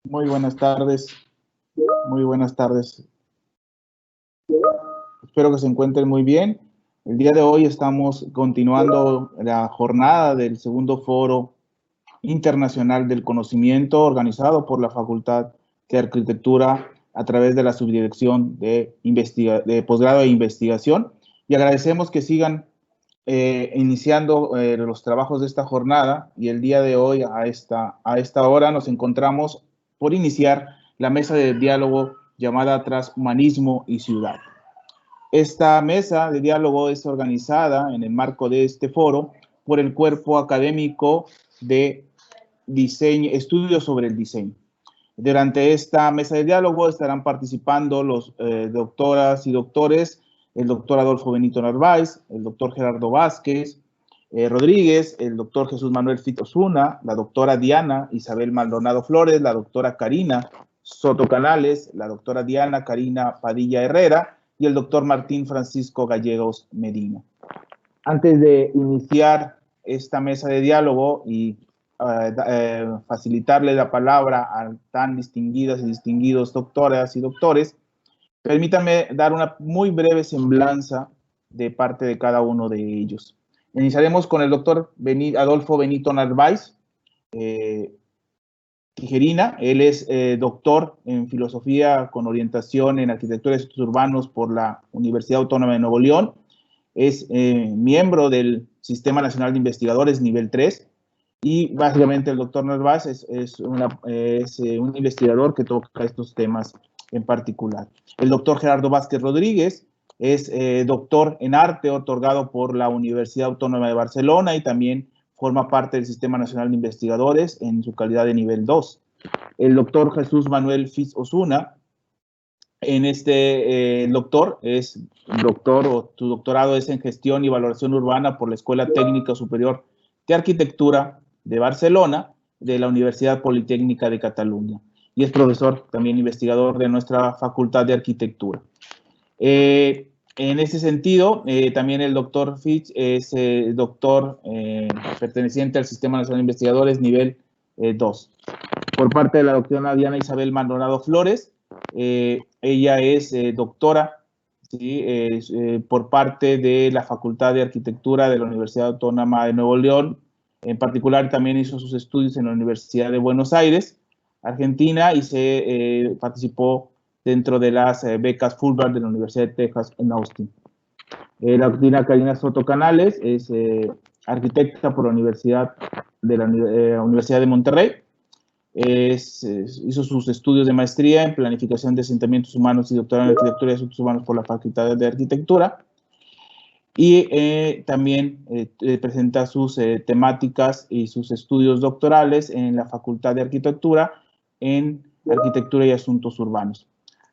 Muy buenas tardes, muy buenas tardes. Espero que se encuentren muy bien. El día de hoy estamos continuando la jornada del segundo foro internacional del conocimiento organizado por la Facultad de Arquitectura a través de la Subdirección de Posgrado e Investigación. Y agradecemos que sigan iniciando los trabajos de esta jornada, y el día de hoy a esta hora nos encontramos por iniciar la mesa de diálogo llamada Transhumanismo y Ciudad. Esta mesa de diálogo es organizada en el marco de este foro por el Cuerpo Académico de Diseño, Estudios sobre el Diseño. Durante esta mesa de diálogo estarán participando los doctoras y doctores, el doctor Adolfo Benito Narváez, el doctor Gerardo Vázquez Rodríguez, el doctor Jesús Manuel Fitz Osuna, la doctora Diana Isabel Maldonado Flores, la doctora Karina Soto Canales, la doctora Diana Karina Padilla Herrera y el doctor Martín Francisco Gallegos Medina. Antes de iniciar esta mesa de diálogo y facilitarle la palabra a tan distinguidas y distinguidos doctoras y doctores, permítanme dar una muy breve semblanza de parte de cada uno de ellos. Iniciaremos con el doctor Adolfo Benito Narváez Tijerina. Él es doctor en filosofía con orientación en arquitectura y estudios urbanos por la Universidad Autónoma de Nuevo León. Es miembro del Sistema Nacional de Investigadores nivel 3. Y básicamente el doctor Narváez es un investigador que toca estos temas en particular. El doctor Gerardo Vázquez Rodríguez es doctor en arte otorgado por la Universidad Autónoma de Barcelona y también forma parte del Sistema Nacional de Investigadores en su calidad de nivel 2. El doctor Jesús Manuel Fitz Osuna, doctor su doctorado es en gestión y valoración urbana por la Escuela Técnica Superior de Arquitectura de Barcelona, de la Universidad Politécnica de Cataluña, y es profesor, también investigador de nuestra Facultad de Arquitectura. En ese sentido, también el doctor Fitz es doctor perteneciente al Sistema Nacional de Investigadores nivel 2. Por parte de la doctora Diana Isabel Maldonado Flores, ella es doctora, ¿sí? Por parte de la Facultad de Arquitectura de la Universidad Autónoma de Nuevo León. En particular, también hizo sus estudios en la Universidad de Buenos Aires, Argentina, y se participó dentro de las becas Fulbright de la Universidad de Texas en Austin. La doctora Karina Soto Canales es arquitecta por la Universidad de Monterrey. Hizo sus estudios de maestría en planificación de asentamientos humanos y doctorado en arquitectura y asuntos humanos por la Facultad de Arquitectura. Y también presenta sus temáticas y sus estudios doctorales en la Facultad de Arquitectura en Arquitectura y Asuntos Urbanos.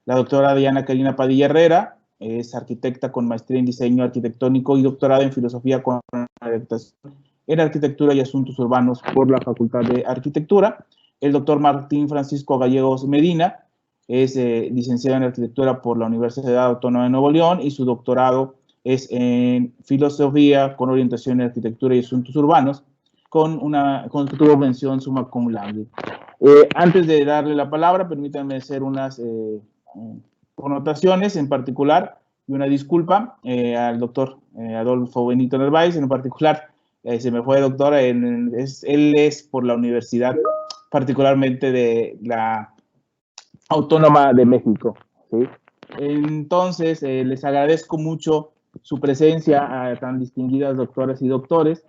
La doctora Diana Karina Padilla Herrera es arquitecta con maestría en diseño arquitectónico y doctorado en filosofía con orientación en Arquitectura y Asuntos Urbanos por la Facultad de Arquitectura. El doctor Martín Francisco Gallegos Medina es licenciado en Arquitectura por la Universidad Autónoma de Nuevo León y su doctorado es en filosofía con orientación en arquitectura y asuntos urbanos, con que tuvo mención summa cum laude. Antes de darle la palabra, permítanme hacer unas connotaciones en particular y una disculpa al doctor Adolfo Benito Narváez. En particular, se me fue doctor, él es por la universidad, particularmente de la Autónoma de México, ¿sí? Entonces, les agradezco mucho su presencia a tan distinguidas doctoras y doctores,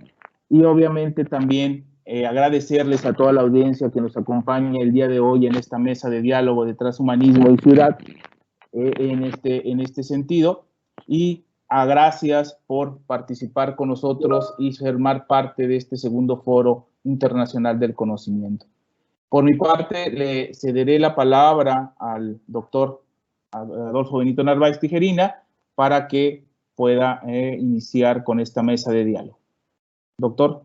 y obviamente también agradecerles a toda la audiencia que nos acompaña el día de hoy en esta mesa de diálogo de transhumanismo y ciudad en este sentido, y gracias por participar con nosotros y formar parte de este segundo foro internacional del conocimiento. Por mi parte, le cederé la palabra al doctor Adolfo Benito Narváez Tijerina para que pueda iniciar con esta mesa de diálogo. Doctor.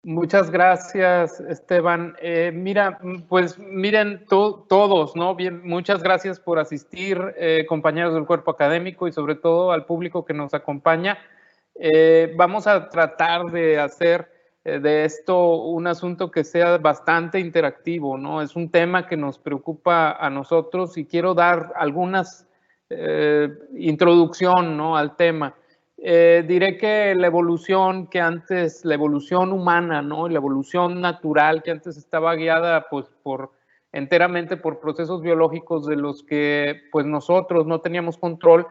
Muchas gracias, Esteban. Mira, pues miren todos, ¿no? Bien, muchas gracias por asistir, compañeros del cuerpo académico y sobre todo al público que nos acompaña. Vamos a tratar de hacer de esto un asunto que sea bastante interactivo, ¿no? Es un tema que nos preocupa a nosotros y quiero dar algunas introducción, ¿no?, al tema. Diré que la evolución la evolución humana, ¿no?, la evolución natural que antes estaba guiada pues enteramente por procesos biológicos de los que pues nosotros no teníamos control,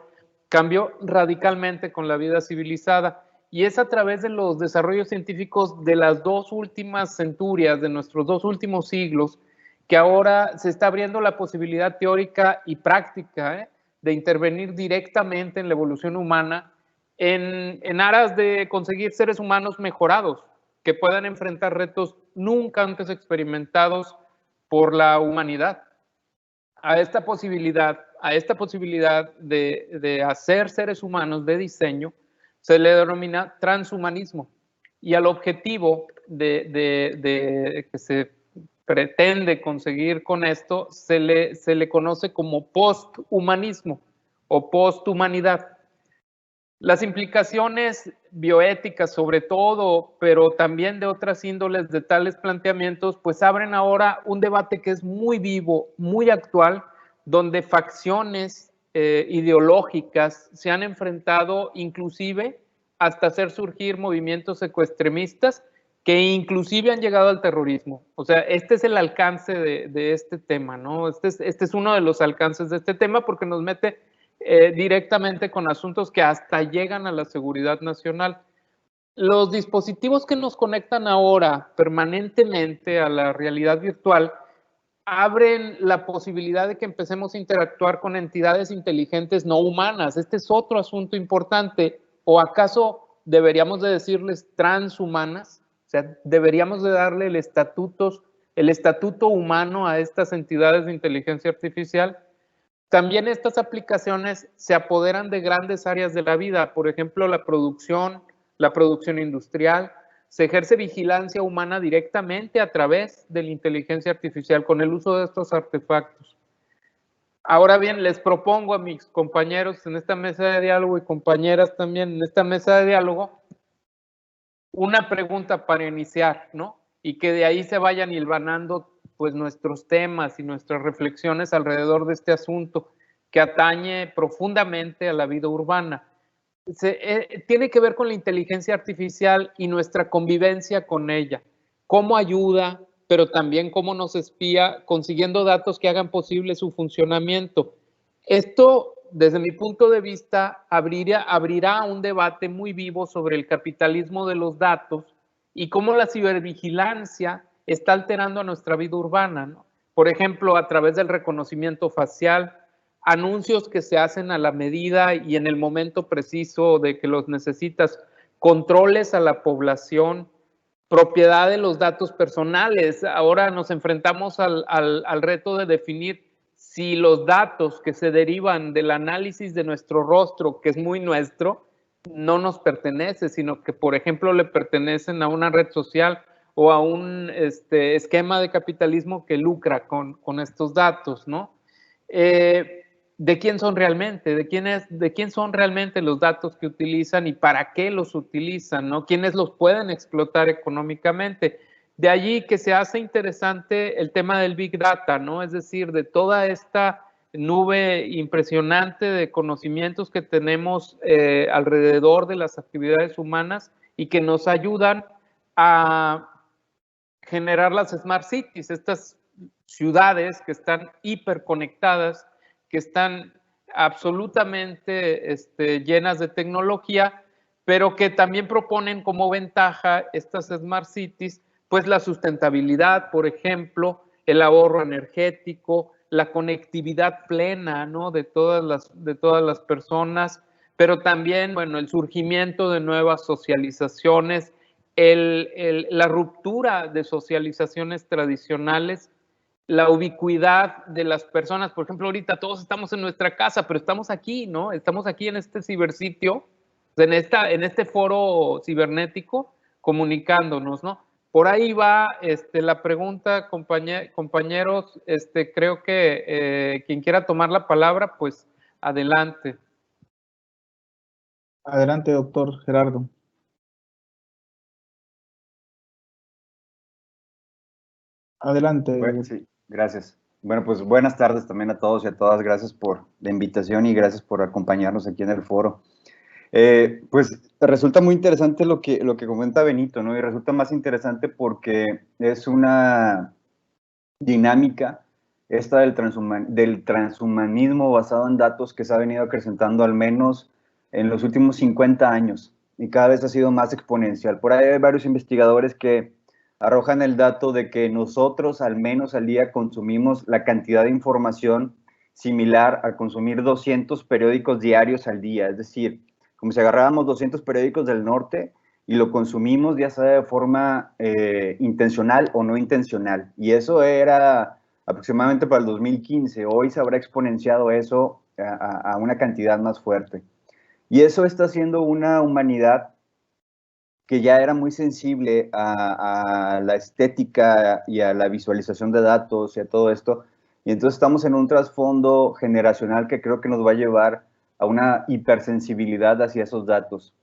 cambió radicalmente con la vida civilizada. Y es a través de los desarrollos científicos de las dos últimas centurias, de nuestros dos últimos siglos, que ahora se está abriendo la posibilidad teórica y práctica de intervenir directamente en la evolución humana en aras de conseguir seres humanos mejorados, que puedan enfrentar retos nunca antes experimentados por la humanidad. A esta posibilidad de hacer seres humanos de diseño se le denomina transhumanismo, y al objetivo que se pretende conseguir con esto se le conoce como posthumanismo o posthumanidad. Las implicaciones bioéticas sobre todo, pero también de otras índoles de tales planteamientos, pues abren ahora un debate que es muy vivo, muy actual, donde facciones ideológicas se han enfrentado inclusive hasta hacer surgir movimientos ecoextremistas que inclusive han llegado al terrorismo. O sea, este es el alcance de este tema, ¿no? Este es uno de los alcances de este tema porque nos mete directamente con asuntos que hasta llegan a la seguridad nacional. Los dispositivos que nos conectan ahora permanentemente a la realidad virtual abren la posibilidad de que empecemos a interactuar con entidades inteligentes no humanas. Este es otro asunto importante. ¿O acaso deberíamos de decirles transhumanas? O sea, deberíamos de darle el estatuto humano a estas entidades de inteligencia artificial. También estas aplicaciones se apoderan de grandes áreas de la vida, por ejemplo, la producción industrial. Se ejerce vigilancia humana directamente a través de la inteligencia artificial con el uso de estos artefactos. Ahora bien, les propongo a mis compañeros en esta mesa de diálogo y compañeras también en esta mesa de diálogo una pregunta para iniciar, ¿no? Y que de ahí se vayan hilvanando pues nuestros temas y nuestras reflexiones alrededor de este asunto que atañe profundamente a la vida urbana. Tiene que ver con la inteligencia artificial y nuestra convivencia con ella. Cómo ayuda, pero también cómo nos espía, consiguiendo datos que hagan posible su funcionamiento. Esto, desde mi punto de vista, abrirá un debate muy vivo sobre el capitalismo de los datos y cómo la cibervigilancia está alterando nuestra vida urbana, ¿no? Por ejemplo, a través del reconocimiento facial, anuncios que se hacen a la medida y en el momento preciso de que los necesitas, controles a la población, propiedad de los datos personales. Ahora nos enfrentamos al reto de definir si los datos que se derivan del análisis de nuestro rostro, que es muy nuestro, no nos pertenece, sino que, por ejemplo, le pertenecen a una red social o a un esquema de capitalismo que lucra con estos datos, ¿no? ¿De quién son realmente? ¿De quién son realmente los datos que utilizan y para qué los utilizan, ¿no? ¿Quiénes los pueden explotar económicamente? De allí que se hace interesante el tema del Big Data, ¿no? Es decir, de toda esta nube impresionante de conocimientos que tenemos alrededor de las actividades humanas y que nos ayudan a generar las Smart Cities, estas ciudades que están hiperconectadas, que están absolutamente llenas de tecnología, pero que también proponen como ventaja estas Smart Cities, pues la sustentabilidad, por ejemplo, el ahorro energético, la conectividad plena, ¿no?, de todas las personas, pero también, bueno, el surgimiento de nuevas socializaciones, la ruptura de socializaciones tradicionales, la ubicuidad de las personas. Por ejemplo, ahorita todos estamos en nuestra casa, pero estamos aquí, ¿no? Estamos aquí en este cibersitio, en este foro cibernético, comunicándonos, ¿no? Por ahí va la pregunta, compañeros. Creo que quien quiera tomar la palabra, pues adelante. Adelante, doctor Gerardo. Adelante. Bueno, sí, gracias. Bueno, pues buenas tardes también a todos y a todas. Gracias por la invitación y gracias por acompañarnos aquí en el foro. Pues resulta muy interesante lo que comenta Benito, ¿no? Y resulta más interesante porque es una dinámica esta del transhumanismo basado en datos que se ha venido acrecentando al menos en los últimos 50 años y cada vez ha sido más exponencial. Por ahí hay varios investigadores que arrojan el dato de que nosotros al menos al día consumimos la cantidad de información similar a consumir 200 periódicos diarios al día, es decir, como si agarráramos 200 periódicos del norte y lo consumimos ya sea de forma intencional o no intencional. Y eso era aproximadamente para el 2015. Hoy se habrá exponenciado eso a una cantidad más fuerte. Y eso está haciendo una humanidad que ya era muy sensible a la estética y a la visualización de datos y a todo esto. Y entonces estamos en un trasfondo generacional que creo que nos va a llevar a una hipersensibilidad hacia esos datos.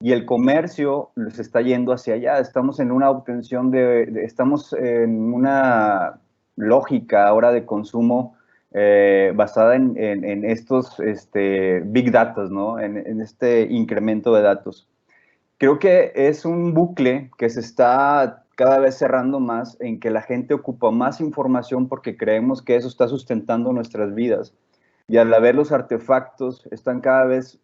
Y el comercio se está yendo hacia allá. Estamos en una obtención estamos en una lógica ahora de consumo basada en estos big data, ¿no? En este incremento de datos. Creo que es un bucle que se está cada vez cerrando más, en que la gente ocupa más información porque creemos que eso está sustentando nuestras vidas. Y al haber los artefactos, están cada vez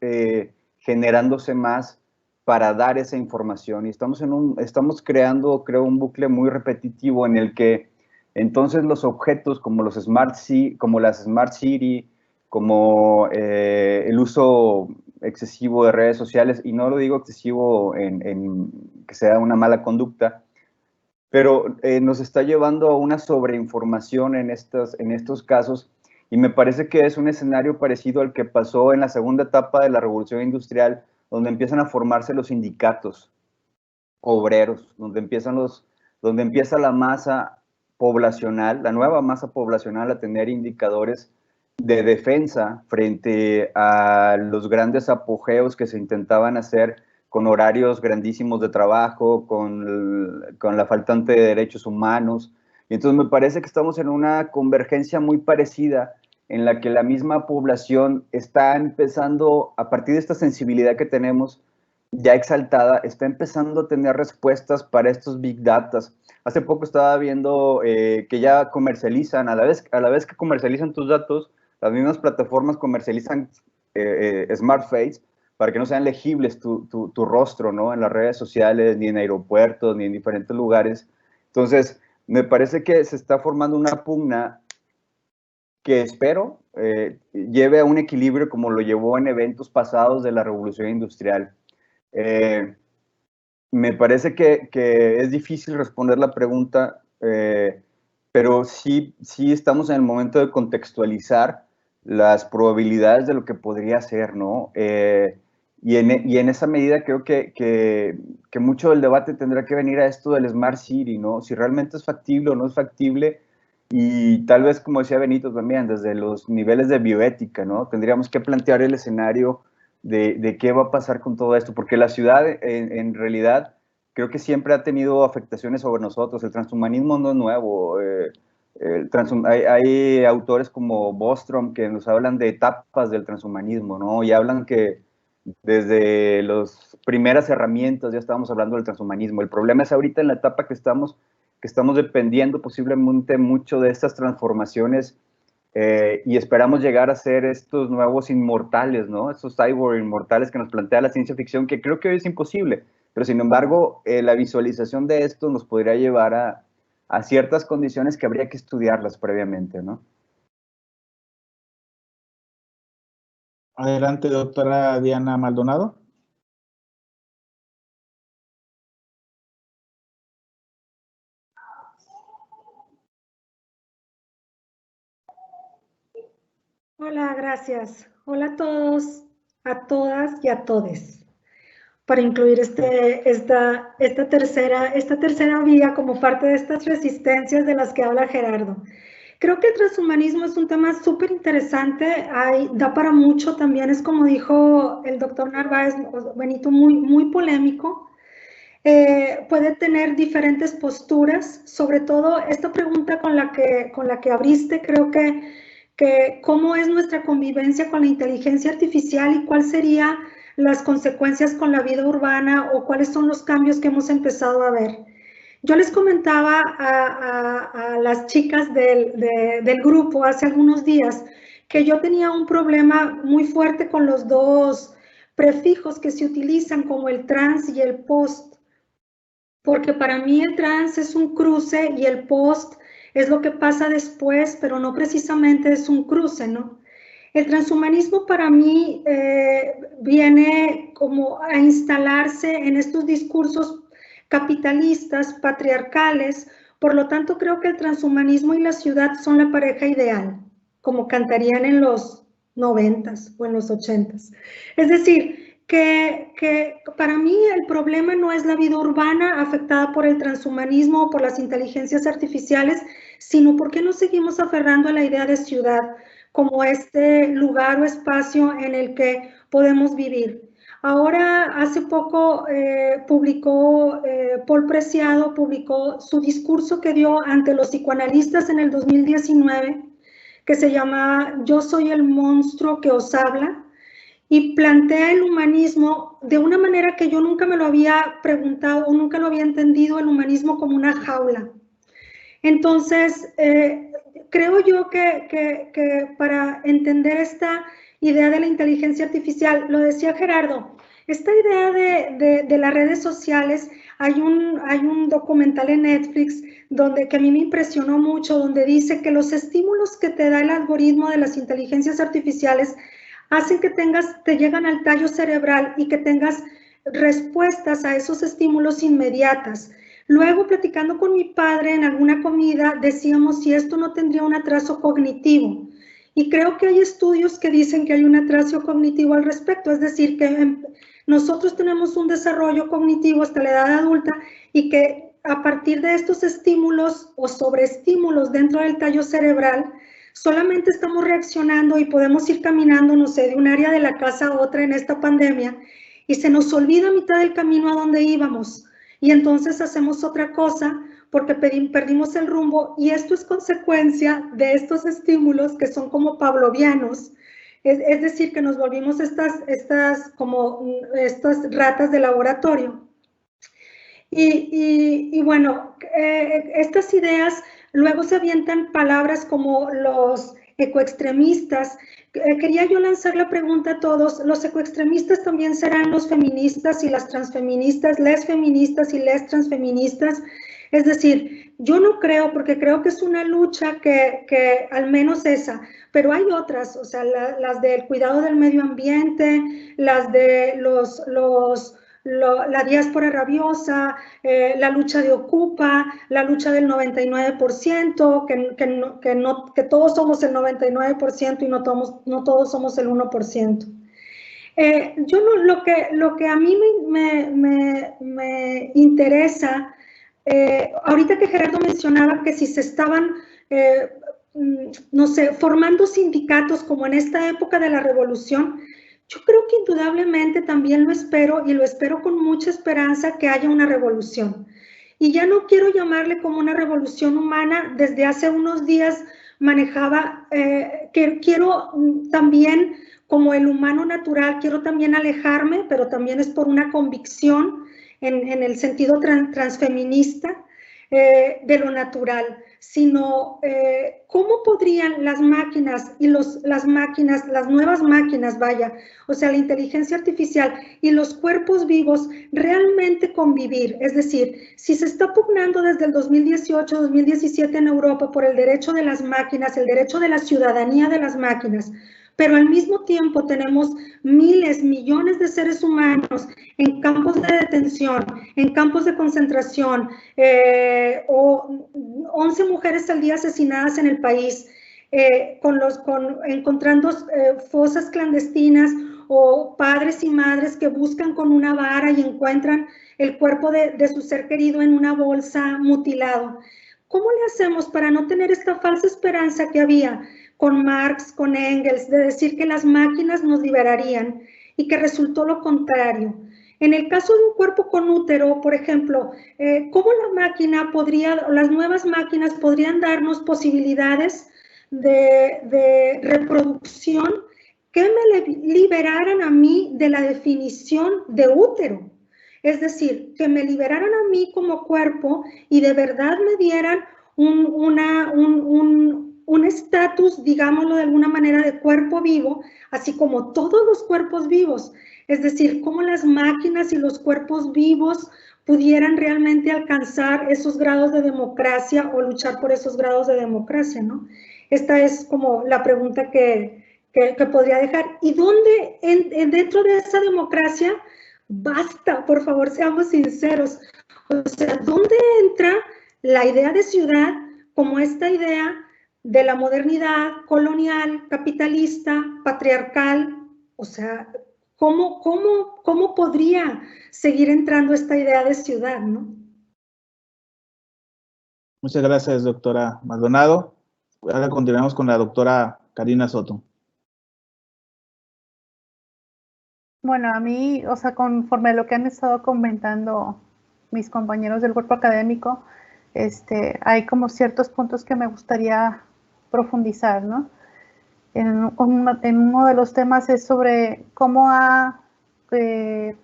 generándose más para dar esa información. Y estamos creando, creo, un bucle muy repetitivo en el que entonces los objetos como como las Smart City, como el uso excesivo de redes sociales, y no lo digo excesivo en que sea una mala conducta, pero nos está llevando a una sobreinformación en estos casos, y me parece que es un escenario parecido al que pasó en la segunda etapa de la Revolución Industrial, donde empiezan a formarse los sindicatos obreros, donde empieza la masa poblacional, la nueva masa poblacional a tener indicadores de defensa frente a los grandes apogeos que se intentaban hacer con horarios grandísimos de trabajo, con la faltante de derechos humanos. Y entonces me parece que estamos en una convergencia muy parecida en la que la misma población está empezando, a partir de esta sensibilidad que tenemos ya exaltada, está empezando a tener respuestas para estos big data. Hace poco estaba viendo que ya comercializan, a la vez que comercializan tus datos, las mismas plataformas comercializan Smart Face para que no sean legibles tu rostro, ¿no? En las redes sociales, ni en aeropuertos, ni en diferentes lugares. Entonces, me parece que se está formando una pugna que espero lleve a un equilibrio como lo llevó en eventos pasados de la Revolución Industrial. Me parece que es difícil responder la pregunta, pero sí estamos en el momento de contextualizar las probabilidades de lo que podría ser, ¿no? Y en esa medida creo que mucho del debate tendrá que venir a esto del Smart City, ¿no? Si realmente es factible o no es factible, y tal vez, como decía Benito también, desde los niveles de bioética, ¿no? Tendríamos que plantear el escenario de qué va a pasar con todo esto, porque la ciudad en realidad creo que siempre ha tenido afectaciones sobre nosotros. El transhumanismo no es nuevo. Hay autores como Bostrom que nos hablan de etapas del transhumanismo, ¿no? Y hablan que desde las primeras herramientas ya estábamos hablando del transhumanismo. El problema es ahorita en la etapa que estamos dependiendo posiblemente mucho de estas transformaciones y esperamos llegar a ser estos nuevos inmortales, ¿no? Estos cyborg inmortales que nos plantea la ciencia ficción, que creo que hoy es imposible, pero sin embargo la visualización de esto nos podría llevar a ciertas condiciones que habría que estudiarlas previamente, ¿no? Adelante, doctora Diana Maldonado. Hola, gracias. Hola a todos, a todas y a todes. Para incluir esta tercera vía como parte de estas resistencias de las que habla Gerardo. Creo que el transhumanismo es un tema súper interesante, da para mucho también, es como dijo el doctor Narváez, Benito, muy, muy polémico. puede tener diferentes posturas, sobre todo esta pregunta con la que abriste, creo que cómo es nuestra convivencia con la inteligencia artificial y cuáles serían las consecuencias con la vida urbana o cuáles son los cambios que hemos empezado a ver. Yo les comentaba a las chicas del grupo hace algunos días que yo tenía un problema muy fuerte con los dos prefijos que se utilizan como el trans y el post, porque para mí el trans es un cruce y el post es lo que pasa después, pero no precisamente es un cruce, ¿no? El transhumanismo para mí viene como a instalarse en estos discursos capitalistas, patriarcales, por lo tanto creo que el transhumanismo y la ciudad son la pareja ideal, como cantarían en los 90s o en los 80s. Es decir, que para mí el problema no es la vida urbana afectada por el transhumanismo o por las inteligencias artificiales, sino por qué nos seguimos aferrando a la idea de ciudad como este lugar o espacio en el que podemos vivir. Ahora, hace poco publicó Paul Preciado, publicó su discurso que dio ante los psicoanalistas en el 2019, que se llama Yo soy el monstruo que os habla, y plantea el humanismo de una manera que yo nunca me lo había preguntado o nunca lo había entendido, el humanismo como una jaula. Entonces, creo yo que para entender esta idea de la inteligencia artificial, lo decía Gerardo, esta idea de las redes sociales, hay un documental en Netflix que a mí me impresionó mucho, donde dice que los estímulos que te da el algoritmo de las inteligencias artificiales hacen que te llegan al tallo cerebral y que tengas respuestas a esos estímulos inmediatas. Luego, platicando con mi padre en alguna comida, decíamos si esto no tendría un atraso cognitivo. Y creo que hay estudios que dicen que hay un atraso cognitivo al respecto, es decir, que nosotros tenemos un desarrollo cognitivo hasta la edad adulta y que a partir de estos estímulos o sobreestímulos dentro del tallo cerebral, solamente estamos reaccionando y podemos ir caminando, no sé, de un área de la casa a otra en esta pandemia y se nos olvida a mitad del camino a dónde íbamos y entonces hacemos otra cosa porque perdimos el rumbo y esto es consecuencia de estos estímulos que son como pavlovianos, es decir, que nos volvimos estas ratas de laboratorio. Y bueno, estas ideas luego se avientan palabras como los ecoextremistas. Quería yo lanzar la pregunta a todos, ¿los ecoextremistas también serán los feministas y las transfeministas, les feministas y les transfeministas? Es decir, yo no creo, porque creo que es una lucha que al menos esa, pero hay otras, o sea, las del cuidado del medio ambiente, las de la diáspora rabiosa, la lucha de Ocupa, la lucha del 99%, que todos somos el 99% y no todos somos el 1%. Lo que a mí me interesa, ahorita que Gerardo mencionaba que si se estaban, no sé, formando sindicatos como en esta época de la revolución, yo creo que indudablemente también lo espero y lo espero con mucha esperanza que haya una revolución. Y ya no quiero llamarle como una revolución humana, desde hace unos días manejaba, que quiero también, como el humano natural, quiero también alejarme, pero también es por una convicción en el sentido transfeminista de lo natural, sino cómo podrían las máquinas y las nuevas máquinas, vaya, o sea, la inteligencia artificial y los cuerpos vivos realmente convivir. Es decir, si se está pugnando desde el 2018, 2017 en Europa por el derecho de las máquinas, el derecho de la ciudadanía de las máquinas, pero al mismo tiempo tenemos miles, millones de seres humanos en campos de detención, en campos de concentración, o 11 mujeres al día asesinadas en el país, encontrando fosas clandestinas o padres y madres que buscan con una vara y encuentran el cuerpo de su ser querido en una bolsa mutilado. ¿Cómo le hacemos para no tener esta falsa esperanza que había con Marx, con Engels, de decir que las máquinas nos liberarían y que resultó lo contrario? En el caso de un cuerpo con útero, por ejemplo, ¿cómo la máquina podría, las nuevas máquinas podrían darnos posibilidades de reproducción que me liberaran a mí de la definición de útero? Es decir, que me liberaran a mí como cuerpo y de verdad me dieran un estatus, digámoslo de alguna manera, de cuerpo vivo, así como todos los cuerpos vivos. Es decir, cómo las máquinas y los cuerpos vivos pudieran realmente alcanzar esos grados de democracia o luchar por esos grados de democracia, ¿no? Esta es como la pregunta que podría dejar. ¿Y dónde dentro de esa democracia, basta, por favor, seamos sinceros, o sea, ¿dónde entra la idea de ciudad como esta idea de la modernidad colonial, capitalista, patriarcal? O sea, ¿cómo podría seguir entrando esta idea de ciudad, no? Muchas gracias, doctora Maldonado. Ahora continuamos con la doctora Karina Soto. Bueno, a mí, o sea, conforme a lo que han estado comentando mis compañeros del cuerpo académico, hay como ciertos puntos que me gustaría profundizar, ¿no? En uno de los temas es sobre cómo ha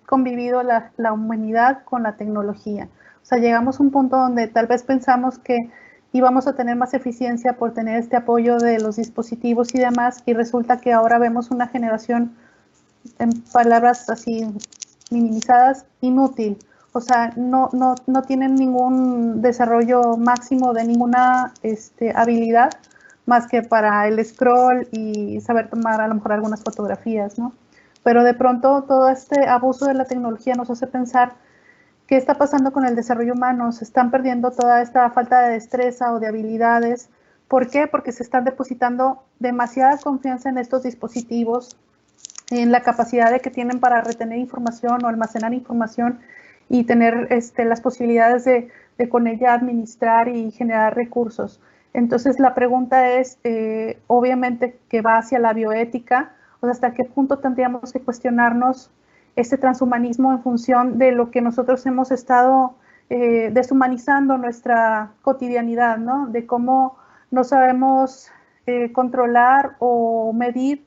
convivido la humanidad con la tecnología. O sea, llegamos a un punto donde tal vez pensamos que íbamos a tener más eficiencia por tener este apoyo de los dispositivos y demás, y resulta que ahora vemos una generación, en palabras así minimizadas, inútil. O sea, no tienen ningún desarrollo máximo de ninguna habilidad más que para el scroll y saber tomar a lo mejor algunas fotografías, ¿no? Pero de pronto todo este abuso de la tecnología nos hace pensar qué está pasando con el desarrollo humano. Se están perdiendo toda esta falta de destreza o de habilidades. ¿Por qué? Porque se están depositando demasiada confianza en estos dispositivos, en la capacidad de que tienen para retener información o almacenar información y tener las posibilidades de con ella administrar y generar recursos. Entonces la pregunta es, obviamente que va hacia la bioética, o sea, hasta qué punto tendríamos que cuestionarnos este transhumanismo en función de lo que nosotros hemos estado deshumanizando nuestra cotidianidad, ¿no? De cómo no sabemos controlar o medir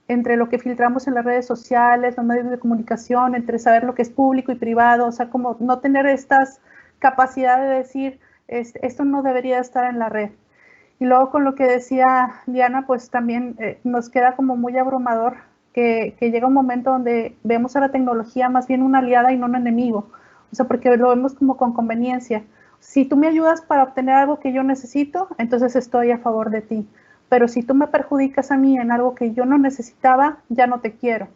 entre lo que filtramos en las redes sociales, los medios de comunicación, entre saber lo que es público y privado, o sea, como no tener estas capacidades de decir, esto no debería estar en la red. Y luego con lo que decía Diana, pues también nos queda como muy abrumador que llega un momento donde vemos a la tecnología más bien una aliada y no un enemigo, o sea, porque lo vemos como con conveniencia. Si tú me ayudas para obtener algo que yo necesito, entonces estoy a favor de ti. Pero si tú me perjudicas a mí en algo que yo no necesitaba, ya no te quiero.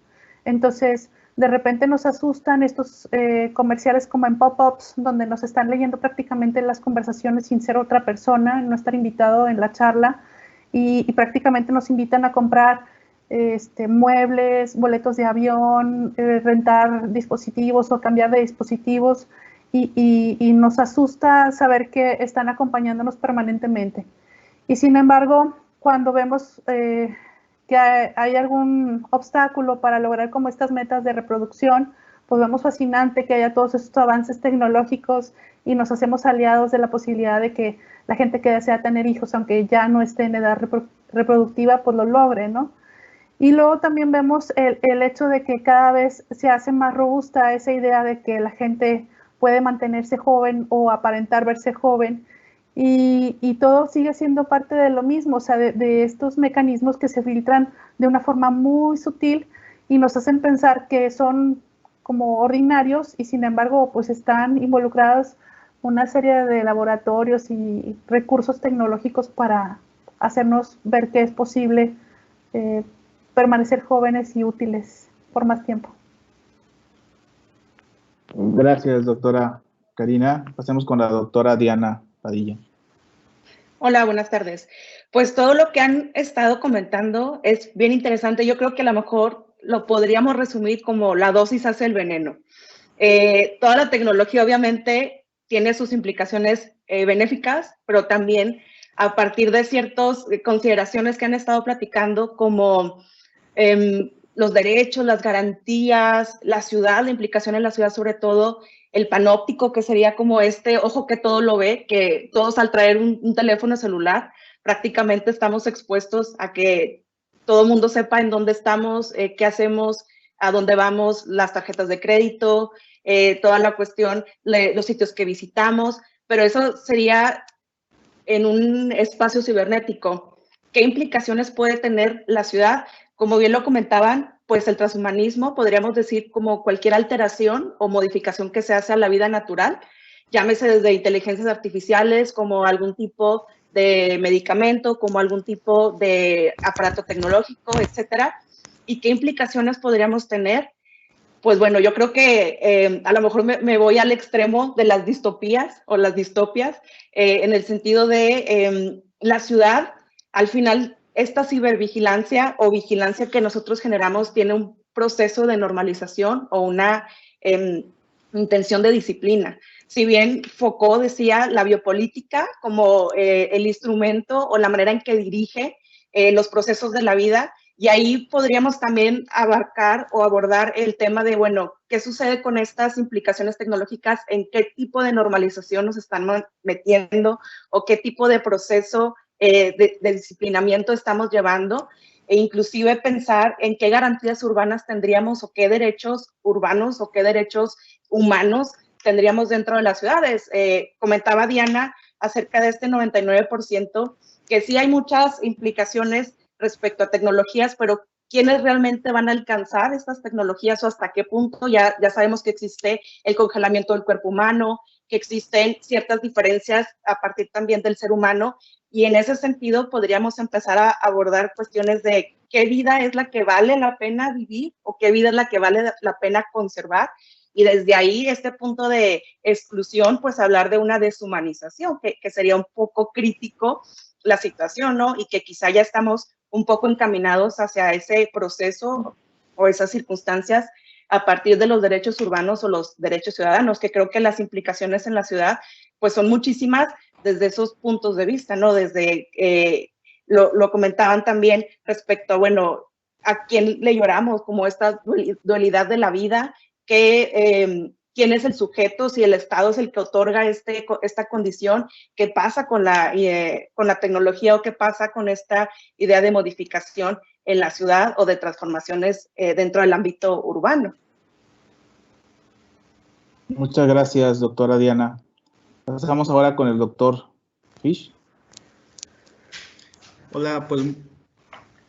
Entonces, de repente nos asustan estos comerciales como en pop-ups, donde nos están leyendo prácticamente las conversaciones sin ser otra persona, no estar invitado en la charla, y prácticamente nos invitan a comprar muebles, boletos de avión, rentar dispositivos o cambiar de dispositivos, y nos asusta saber que están acompañándonos permanentemente. Y sin embargo, cuando vemos que hay algún obstáculo para lograr como estas metas de reproducción, pues vemos fascinante que haya todos estos avances tecnológicos y nos hacemos aliados de la posibilidad de que la gente que desea tener hijos, aunque ya no esté en edad reproductiva, pues lo logre, ¿no? Y luego también vemos el hecho de que cada vez se hace más robusta esa idea de que la gente puede mantenerse joven o aparentar verse joven, y todo sigue siendo parte de lo mismo, o sea, de estos mecanismos que se filtran de una forma muy sutil y nos hacen pensar que son como ordinarios, y sin embargo pues están involucrados una serie de laboratorios y recursos tecnológicos para hacernos ver que es posible permanecer jóvenes y útiles por más tiempo. Gracias, doctora Karina. Pasemos con la doctora Diana Padilla. Hola, buenas tardes. Pues todo lo que han estado comentando es bien interesante. Yo creo que a lo mejor lo podríamos resumir como la dosis hace el veneno. Toda la tecnología obviamente tiene sus implicaciones benéficas, pero también a partir de ciertas consideraciones que han estado platicando, como los derechos, las garantías, la ciudad, la implicación en la ciudad, sobre todo el panóptico, que sería como este ojo que todo lo ve, que todos al traer un teléfono celular prácticamente estamos expuestos a que todo el mundo sepa en dónde estamos, qué hacemos, a dónde vamos, las tarjetas de crédito, toda la cuestión, los sitios que visitamos, pero eso sería en un espacio cibernético. ¿Qué implicaciones puede tener la ciudad? Como bien lo comentaban, pues el transhumanismo, podríamos decir como cualquier alteración o modificación que se hace a la vida natural, llámese desde inteligencias artificiales, como algún tipo de medicamento, como algún tipo de aparato tecnológico, etcétera. ¿Y qué implicaciones podríamos tener? Pues bueno, yo creo que a lo mejor me voy al extremo de las distopías o las distopias, en el sentido de la ciudad, al final, esta cibervigilancia o vigilancia que nosotros generamos tiene un proceso de normalización o una intención de disciplina. Si bien Foucault decía la biopolítica como el instrumento o la manera en que dirige los procesos de la vida, y ahí podríamos también abarcar o abordar el tema de, bueno, ¿qué sucede con estas implicaciones tecnológicas? ¿En qué tipo de normalización nos están metiendo? ¿O qué tipo de proceso de disciplinamiento estamos llevando? E inclusive pensar en qué garantías urbanas tendríamos o qué derechos urbanos o qué derechos humanos tendríamos dentro de las ciudades. Comentaba Diana acerca de este 99%, que sí hay muchas implicaciones respecto a tecnologías, pero ¿quiénes realmente van a alcanzar estas tecnologías o hasta qué punto? Ya sabemos que existe el congelamiento del cuerpo humano, que existen ciertas diferencias a partir también del ser humano, y en ese sentido podríamos empezar a abordar cuestiones de qué vida es la que vale la pena vivir o qué vida es la que vale la pena conservar, y desde ahí este punto de exclusión, pues hablar de una deshumanización, que sería un poco crítico la situación, ¿no? Y que quizá ya estamos un poco encaminados hacia ese proceso o esas circunstancias a partir de los derechos urbanos o los derechos ciudadanos, que creo que las implicaciones en la ciudad pues son muchísimas desde esos puntos de vista, ¿no? Desde, lo comentaban también respecto a, bueno, a quién le lloramos, como esta dualidad de la vida, que quién es el sujeto, si el Estado es el que otorga esta condición, qué pasa con la tecnología o qué pasa con esta idea de modificación en la ciudad o de transformaciones dentro del ámbito urbano. Muchas gracias, doctora Diana. Pasamos ahora con el doctor Fish. Hola, pues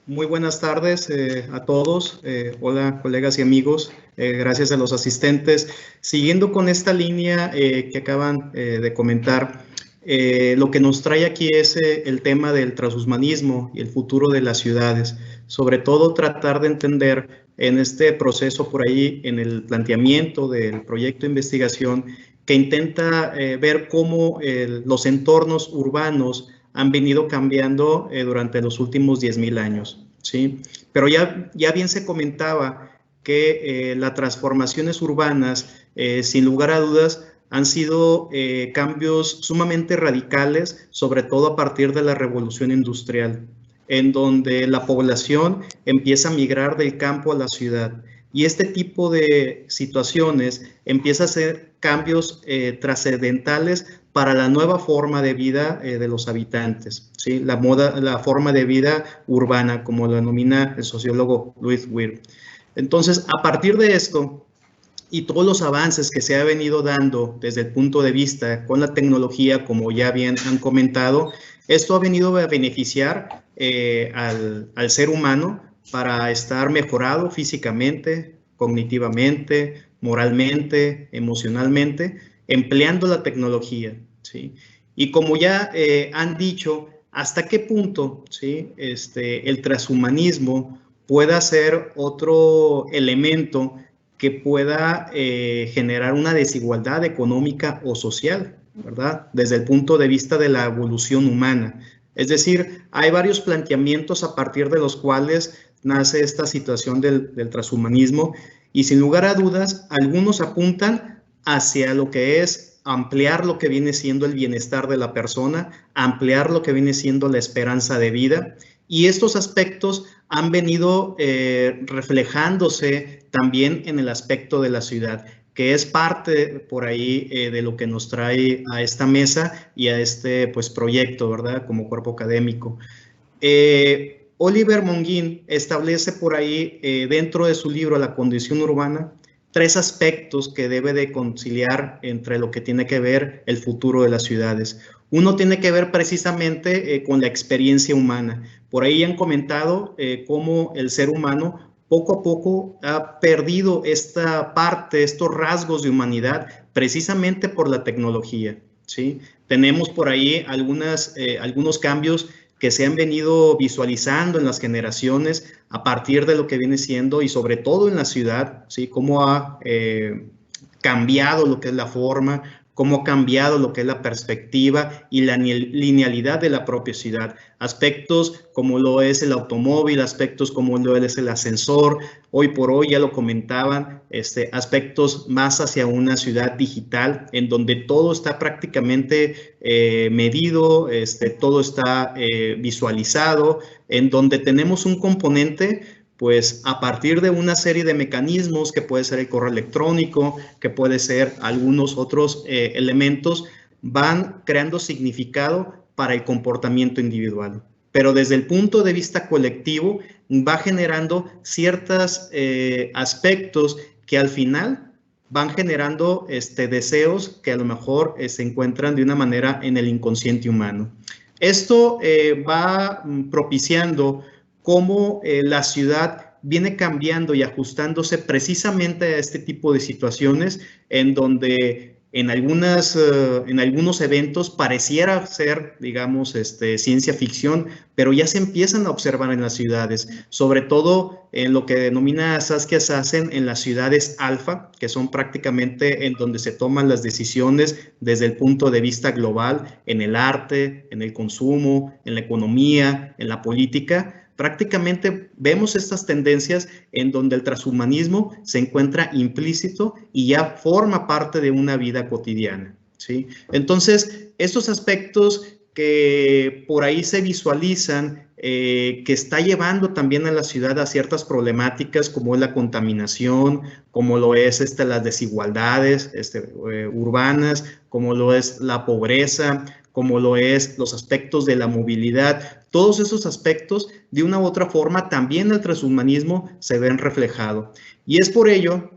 muy buenas tardes a todos. Hola, colegas y amigos. Gracias a los asistentes. Siguiendo con esta línea que acaban de comentar, lo que nos trae aquí es el tema del transhumanismo y el futuro de las ciudades. Sobre todo tratar de entender en este proceso por ahí, en el planteamiento del proyecto de investigación, que intenta ver cómo los entornos urbanos han venido cambiando durante los últimos 10.000 años, ¿sí? Pero ya bien se comentaba que las transformaciones urbanas, sin lugar a dudas, han sido cambios sumamente radicales, sobre todo a partir de la revolución industrial, en donde la población empieza a migrar del campo a la ciudad. Y este tipo de situaciones empieza a ser cambios trascendentales para la nueva forma de vida de los habitantes, ¿sí? La forma de vida urbana, como lo denomina el sociólogo Louis Weir. Entonces, a partir de esto y todos los avances que se ha venido dando desde el punto de vista con la tecnología, como ya bien han comentado, esto ha venido a beneficiar al ser humano para estar mejorado físicamente, cognitivamente, moralmente, emocionalmente, empleando la tecnología, ¿sí? Y como ya han dicho, ¿hasta qué punto, ¿sí? El transhumanismo pueda ser otro elemento que pueda generar una desigualdad económica o social, ¿verdad? Desde el punto de vista de la evolución humana. Es decir, hay varios planteamientos a partir de los cuales nace esta situación del transhumanismo, y sin lugar a dudas, algunos apuntan hacia lo que es ampliar lo que viene siendo el bienestar de la persona, ampliar lo que viene siendo la esperanza de vida, Y estos aspectos han venido reflejándose también en el aspecto de la ciudad, que es parte por ahí de lo que nos trae a esta mesa y a este pues, proyecto, ¿verdad? Como cuerpo académico. Oliver Monguín establece por ahí, dentro de su libro La condición urbana, 3 aspectos que debe de conciliar entre lo que tiene que ver el futuro de las ciudades. Uno tiene que ver precisamente con la experiencia humana. Por ahí han comentado cómo el ser humano poco a poco ha perdido esta parte, estos rasgos de humanidad, precisamente por la tecnología, ¿sí? Tenemos por ahí algunos cambios que se han venido visualizando en las generaciones a partir de lo que viene siendo, y sobre todo en la ciudad, ¿sí? Cómo ha cambiado lo que es la forma, cómo ha cambiado lo que es la perspectiva y la linealidad de la propia ciudad. Aspectos como lo es el automóvil, aspectos como lo es el ascensor, hoy por hoy ya lo comentaban, aspectos más hacia una ciudad digital en donde todo está prácticamente medido, todo está visualizado, en donde tenemos un componente pues a partir de una serie de mecanismos que puede ser el correo electrónico, que puede ser algunos otros elementos, van creando significado para el comportamiento individual. Pero desde el punto de vista colectivo va generando ciertos aspectos que al final van generando deseos que a lo mejor se encuentran de una manera en el inconsciente humano. Esto va propiciando cómo la ciudad viene cambiando y ajustándose precisamente a este tipo de situaciones en donde en algunos eventos pareciera ser, digamos, ciencia ficción, pero ya se empiezan a observar en las ciudades, sobre todo en lo que denomina Saskia Sassen en las ciudades alfa, que son prácticamente en donde se toman las decisiones desde el punto de vista global, en el arte, en el consumo, en la economía, en la política. Prácticamente vemos estas tendencias en donde el transhumanismo se encuentra implícito y ya forma parte de una vida cotidiana, ¿sí? Entonces, estos aspectos que por ahí se visualizan, que está llevando también a la ciudad a ciertas problemáticas como es la contaminación, como lo es las desigualdades urbanas, como lo es la pobreza, como lo es los aspectos de la movilidad. Todos esos aspectos, de una u otra forma, también el transhumanismo se ven reflejado. Y es por ello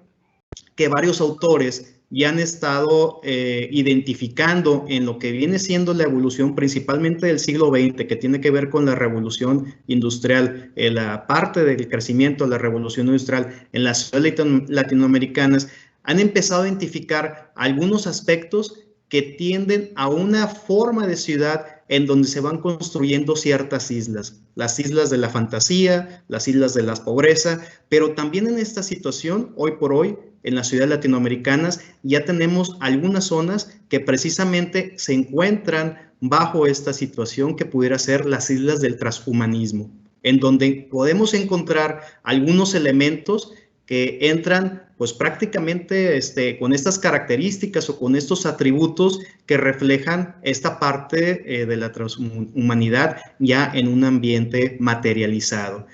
que varios autores ya han estado identificando en lo que viene siendo la evolución principalmente del siglo XX, que tiene que ver con la revolución industrial, la parte del crecimiento de la revolución industrial en las ciudades latinoamericanas, han empezado a identificar algunos aspectos que tienden a una forma de ciudad en donde se van construyendo ciertas islas, las islas de la fantasía, las islas de la pobreza, pero también en esta situación, hoy por hoy, en las ciudades latinoamericanas, ya tenemos algunas zonas que precisamente se encuentran bajo esta situación que pudiera ser las islas del transhumanismo, en donde podemos encontrar algunos elementos que entran pues prácticamente con estas características o con estos atributos que reflejan esta parte de la transhumanidad ya en un ambiente materializado.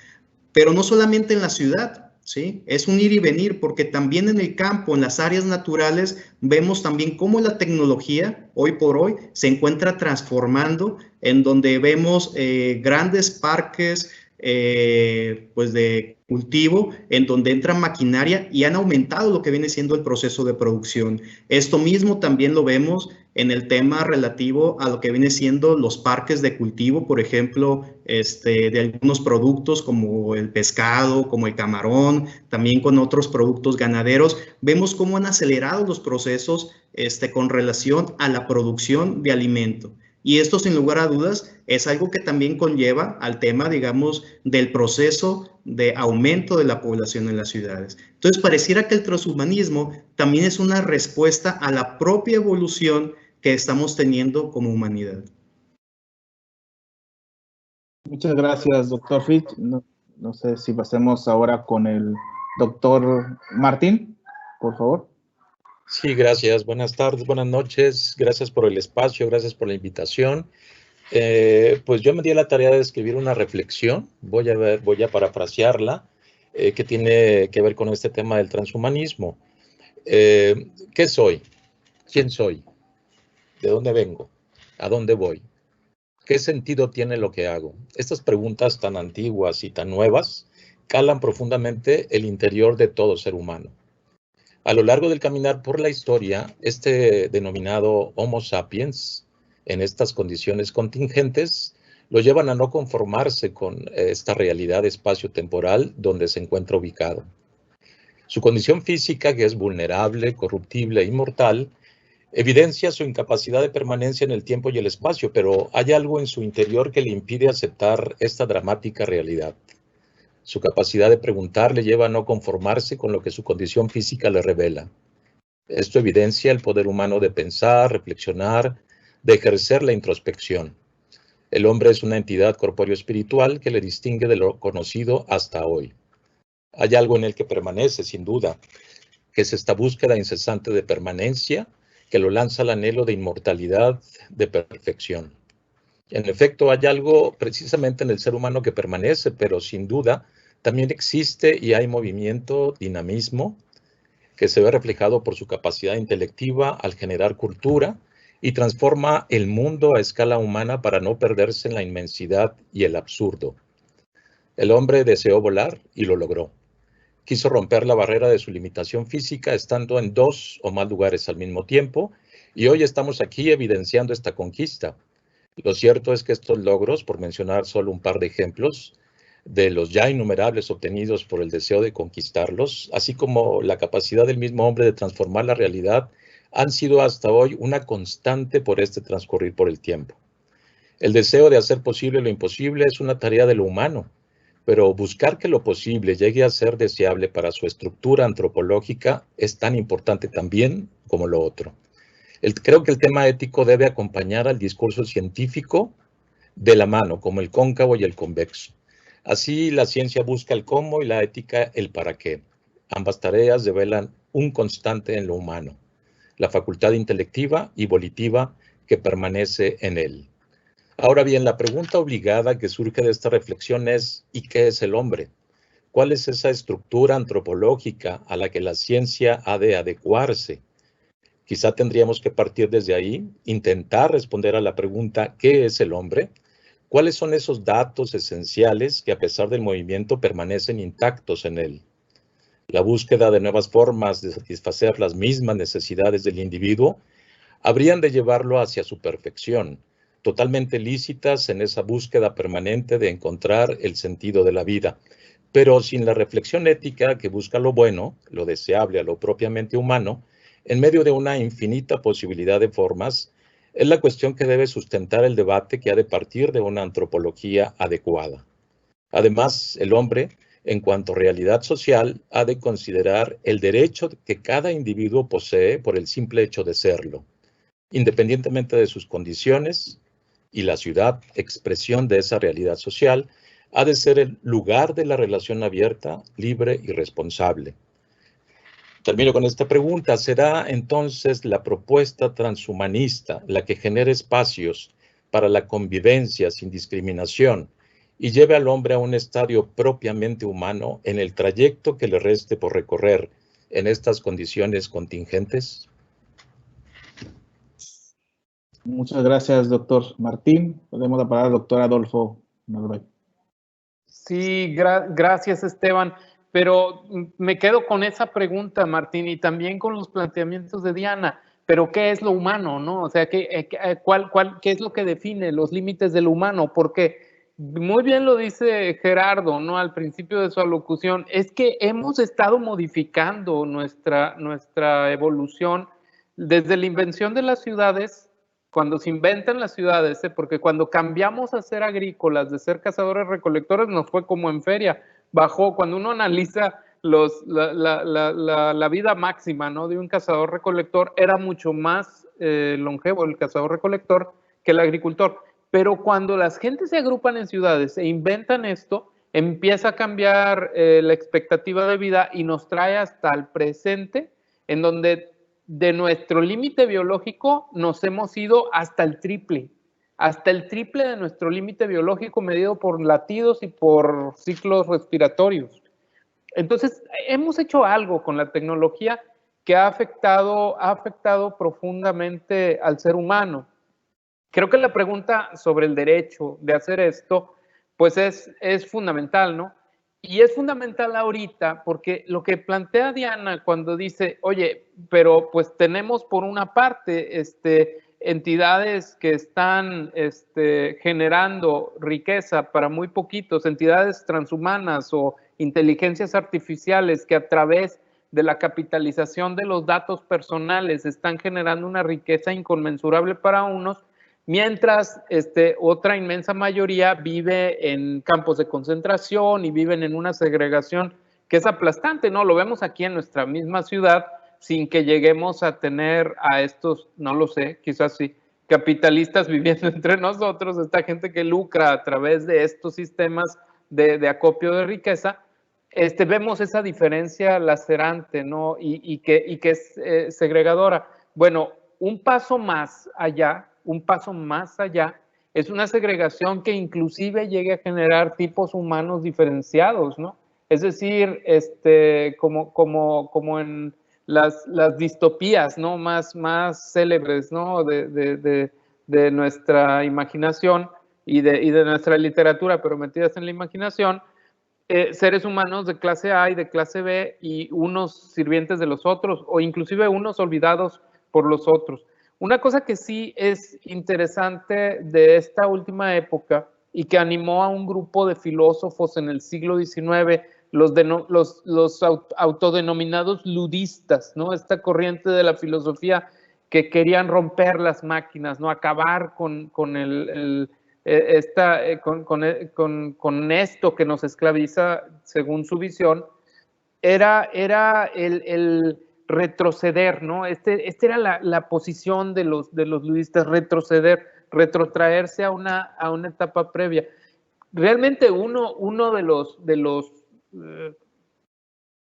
Pero no solamente en la ciudad, ¿sí? Es un ir y venir, porque también en el campo, en las áreas naturales, vemos también cómo la tecnología, hoy por hoy, se encuentra transformando, en donde vemos grandes parques, pues de cultivo, en donde entra maquinaria y han aumentado lo que viene siendo el proceso de producción. Esto mismo también lo vemos en el tema relativo a lo que viene siendo los parques de cultivo, por ejemplo, de algunos productos como el pescado, como el camarón, también con otros productos ganaderos. Vemos cómo han acelerado los procesos con relación a la producción de alimento. Y esto, sin lugar a dudas, es algo que también conlleva al tema, digamos, del proceso de aumento de la población en las ciudades. Entonces, pareciera que el transhumanismo también es una respuesta a la propia evolución que estamos teniendo como humanidad. Muchas gracias, doctor Fitch. No sé si pasemos ahora con el doctor Martín, por favor. Sí, gracias. Buenas tardes, buenas noches. Gracias por el espacio, gracias por la invitación. Pues yo me di a la tarea de escribir una reflexión, voy a parafrasearla, que tiene que ver con este tema del transhumanismo. ¿Qué soy? ¿Quién soy? ¿De dónde vengo? ¿A dónde voy? ¿Qué sentido tiene lo que hago? Estas preguntas tan antiguas y tan nuevas calan profundamente el interior de todo ser humano. A lo largo del caminar por la historia, este denominado Homo sapiens, en estas condiciones contingentes, lo llevan a no conformarse con esta realidad espacio-temporal donde se encuentra ubicado. Su condición física, que es vulnerable, corruptible e inmortal, evidencia su incapacidad de permanencia en el tiempo y el espacio, pero hay algo en su interior que le impide aceptar esta dramática realidad. Su capacidad de preguntar le lleva a no conformarse con lo que su condición física le revela. Esto evidencia el poder humano de pensar, reflexionar, de ejercer la introspección. El hombre es una entidad corpóreo-espiritual que le distingue de lo conocido hasta hoy. Hay algo en él que permanece, sin duda, que es esta búsqueda incesante de permanencia que lo lanza al anhelo de inmortalidad, de perfección. En efecto, hay algo precisamente en el ser humano que permanece, pero sin duda también existe y hay movimiento, dinamismo, que se ve reflejado por su capacidad intelectiva al generar cultura y transforma el mundo a escala humana para no perderse en la inmensidad y el absurdo. El hombre deseó volar y lo logró. Quiso romper la barrera de su limitación física estando en 2 o más lugares al mismo tiempo, y hoy estamos aquí evidenciando esta conquista. Lo cierto es que estos logros, por mencionar solo un par de ejemplos, de los ya innumerables obtenidos por el deseo de conquistarlos, así como la capacidad del mismo hombre de transformar la realidad, han sido hasta hoy una constante por este transcurrir por el tiempo. El deseo de hacer posible lo imposible es una tarea de lo humano, pero buscar que lo posible llegue a ser deseable para su estructura antropológica es tan importante también como lo otro. Creo que el tema ético debe acompañar al discurso científico de la mano, como el cóncavo y el convexo. Así, la ciencia busca el cómo y la ética el para qué. Ambas tareas develan un constante en lo humano, la facultad intelectiva y volitiva que permanece en él. Ahora bien, la pregunta obligada que surge de esta reflexión es, ¿y qué es el hombre? ¿Cuál es esa estructura antropológica a la que la ciencia ha de adecuarse? Quizá tendríamos que partir desde ahí, intentar responder a la pregunta, ¿qué es el hombre? ¿Cuáles son esos datos esenciales que a pesar del movimiento permanecen intactos en él? La búsqueda de nuevas formas de satisfacer las mismas necesidades del individuo habrían de llevarlo hacia su perfección, totalmente lícitas en esa búsqueda permanente de encontrar el sentido de la vida, pero sin la reflexión ética que busca lo bueno, lo deseable a lo propiamente humano, en medio de una infinita posibilidad de formas, es la cuestión que debe sustentar el debate que ha de partir de una antropología adecuada. Además, el hombre, en cuanto a realidad social, ha de considerar el derecho que cada individuo posee por el simple hecho de serlo, independientemente de sus condiciones, y la ciudad, expresión de esa realidad social, ha de ser el lugar de la relación abierta, libre y responsable. Termino con esta pregunta. ¿Será entonces la propuesta transhumanista la que genere espacios para la convivencia sin discriminación y lleve al hombre a un estadio propiamente humano en el trayecto que le reste por recorrer en estas condiciones contingentes? Muchas gracias, doctor Martín. Podemos la palabra al doctor Adolfo Norbert. Sí, gracias, Esteban. Pero me quedo con esa pregunta, Martín, y también con los planteamientos de Diana. Pero ¿qué es lo humano, no? O sea, ¿qué es lo que define los límites de lo humano? Porque muy bien lo dice Gerardo, ¿no? Al principio de su alocución, es que hemos estado modificando nuestra evolución desde la invención de las ciudades. Cuando se inventan las ciudades, porque cuando cambiamos a ser agrícolas, de ser cazadores-recolectores, nos fue como en feria. Bajó, cuando uno analiza la vida máxima, ¿no?, de un cazador-recolector, era mucho más longevo el cazador-recolector que el agricultor. Pero cuando las gentes se agrupan en ciudades e inventan esto, empieza a cambiar la expectativa de vida y nos trae hasta el presente, en donde de nuestro límite biológico nos hemos ido hasta el triple. hasta el triple de nuestro límite biológico medido por latidos y por ciclos respiratorios. Entonces, hemos hecho algo con la tecnología que ha afectado profundamente al ser humano. Creo que la pregunta sobre el derecho de hacer esto, pues es fundamental, ¿no? Y es fundamental ahorita porque lo que plantea Diana cuando dice, oye, pero pues tenemos por una parte entidades que están generando riqueza para muy poquitos, entidades transhumanas o inteligencias artificiales que a través de la capitalización de los datos personales están generando una riqueza inconmensurable para unos, mientras otra inmensa mayoría vive en campos de concentración y viven en una segregación que es aplastante, ¿no? Lo vemos aquí en nuestra misma ciudad, sin que lleguemos a tener a estos, no lo sé, quizás sí, capitalistas viviendo entre nosotros, esta gente que lucra a través de estos sistemas de acopio de riqueza. Vemos esa diferencia lacerante, ¿no? Y que es segregadora. Bueno, un paso más allá es una segregación que inclusive llegue a generar tipos humanos diferenciados, ¿no? Es decir, como en las distopías, ¿no? Más célebres, ¿no? De nuestra imaginación y de nuestra literatura, pero metidas en la imaginación, seres humanos de clase A y de clase B y unos sirvientes de los otros, o inclusive unos olvidados por los otros. Una cosa que sí es interesante de esta última época y que animó a un grupo de filósofos en el siglo XIX, los autodenominados ludistas, ¿no? Esta corriente de la filosofía que querían romper las máquinas, ¿no? Acabar con esto que nos esclaviza, según su visión, era el retroceder, ¿no? Era la posición de los ludistas, retroceder, retrotraerse a una etapa previa. Realmente uno de los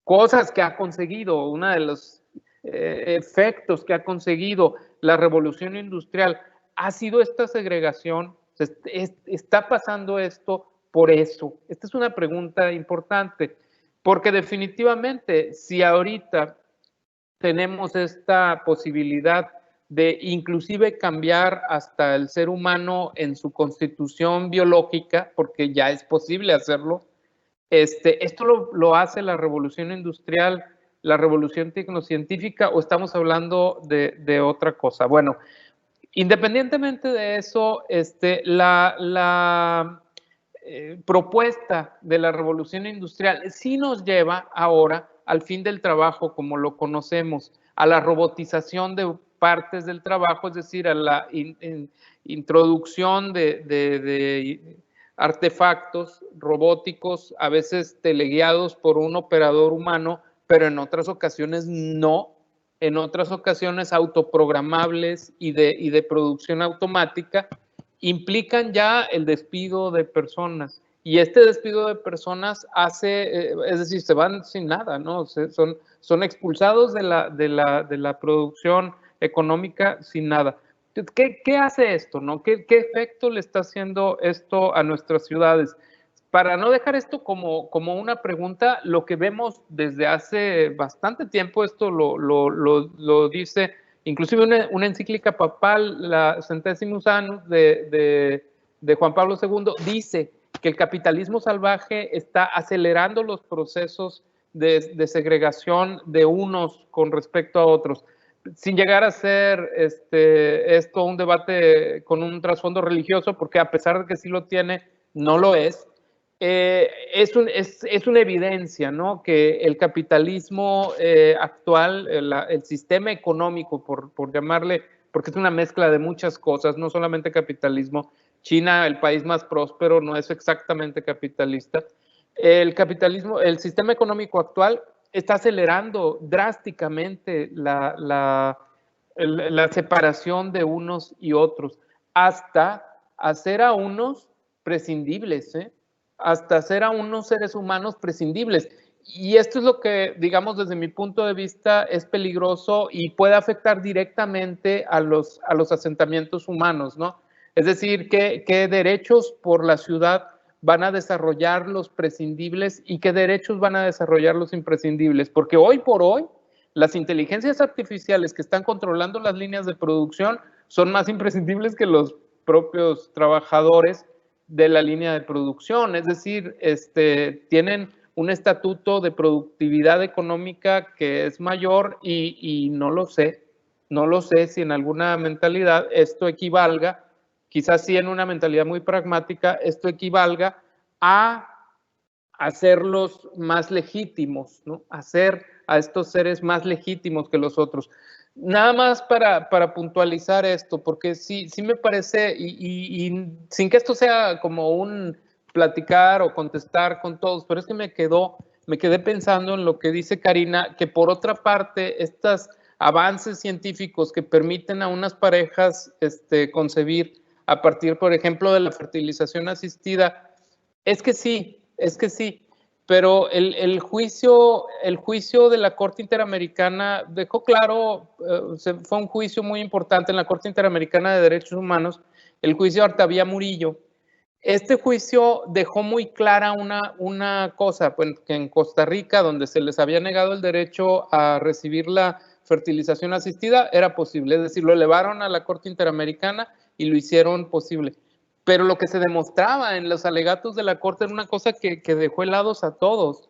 cosas que ha conseguido, uno de los efectos que ha conseguido la revolución industrial ha sido esta segregación. Está pasando esto por eso. Esta es una pregunta importante, porque definitivamente si ahorita tenemos esta posibilidad de inclusive cambiar hasta el ser humano en su constitución biológica, porque ya es posible hacerlo, ¿esto lo hace la revolución industrial, la revolución tecnocientífica, o estamos hablando de otra cosa? Bueno, independientemente de eso, la propuesta de la revolución industrial sí nos lleva ahora al fin del trabajo como lo conocemos, a la robotización de partes del trabajo, es decir, a la introducción de artefactos robóticos, a veces teleguiados por un operador humano, pero en otras ocasiones no, en otras ocasiones autoprogramables y de producción automática, implican ya el despido de personas. Y este despido de personas es decir, se van sin nada, ¿no? Son expulsados de la producción económica sin nada. ¿Qué hace esto, no? ¿Qué efecto le está haciendo esto a nuestras ciudades? Para no dejar esto como una pregunta, lo que vemos desde hace bastante tiempo, esto lo dice inclusive una encíclica papal, la Centesimus Annus de Juan Pablo II, dice que el capitalismo salvaje está acelerando los procesos de segregación de unos con respecto a otros, sin llegar a ser esto un debate con un trasfondo religioso, porque a pesar de que sí lo tiene, no lo es. Es una evidencia, ¿no? Que el capitalismo actual, el sistema económico, por llamarle, porque es una mezcla de muchas cosas, no solamente capitalismo. China, el país más próspero, no es exactamente capitalista. El sistema económico actual está acelerando drásticamente la separación de unos y otros, hasta hacer a unos prescindibles, hasta hacer a unos seres humanos prescindibles. Y esto es lo que, digamos, desde mi punto de vista, es peligroso y puede afectar directamente a los asentamientos humanos, ¿no? Es decir, qué derechos por la ciudad van a desarrollar los prescindibles y qué derechos van a desarrollar los imprescindibles. Porque hoy por hoy, las inteligencias artificiales que están controlando las líneas de producción son más imprescindibles que los propios trabajadores de la línea de producción. Es decir, tienen un estatuto de productividad económica que es mayor y no lo sé si en alguna mentalidad esto equivalga, quizás sí en una mentalidad muy pragmática, esto equivalga a hacerlos más legítimos, ¿no? Hacer a estos seres más legítimos que los otros. Nada más para puntualizar esto, porque sí me parece, y sin que esto sea como un platicar o contestar con todos, pero es que me quedé pensando en lo que dice Karina, que por otra parte, estos avances científicos que permiten a unas parejas concebir a partir, por ejemplo, de la fertilización asistida, es que sí, pero el juicio de la Corte Interamericana dejó claro, fue un juicio muy importante en la Corte Interamericana de Derechos Humanos, el juicio Artavia Murillo. Este juicio dejó muy clara una cosa, pues, que en Costa Rica, donde se les había negado el derecho a recibir la fertilización asistida, era posible, es decir, lo elevaron a la Corte Interamericana y lo hicieron posible. Pero lo que se demostraba en los alegatos de la Corte era una cosa que dejó helados a todos.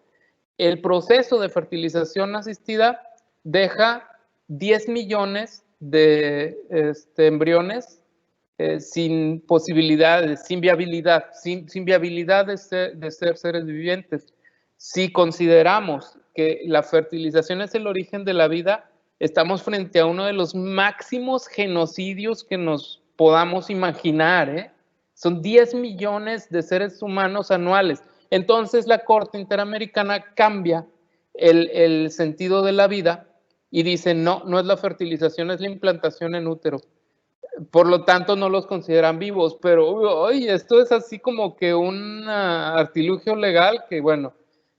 El proceso de fertilización asistida deja 10 millones de embriones sin posibilidades, sin viabilidad de ser seres vivientes. Si consideramos que la fertilización es el origen de la vida, estamos frente a uno de los máximos genocidios que nos podamos imaginar, ¿eh? Son 10 millones de seres humanos anuales. Entonces la Corte Interamericana cambia el sentido de la vida y dice, no es la fertilización, es la implantación en útero. Por lo tanto, no los consideran vivos, pero oye, esto es así como que un artilugio legal que, bueno,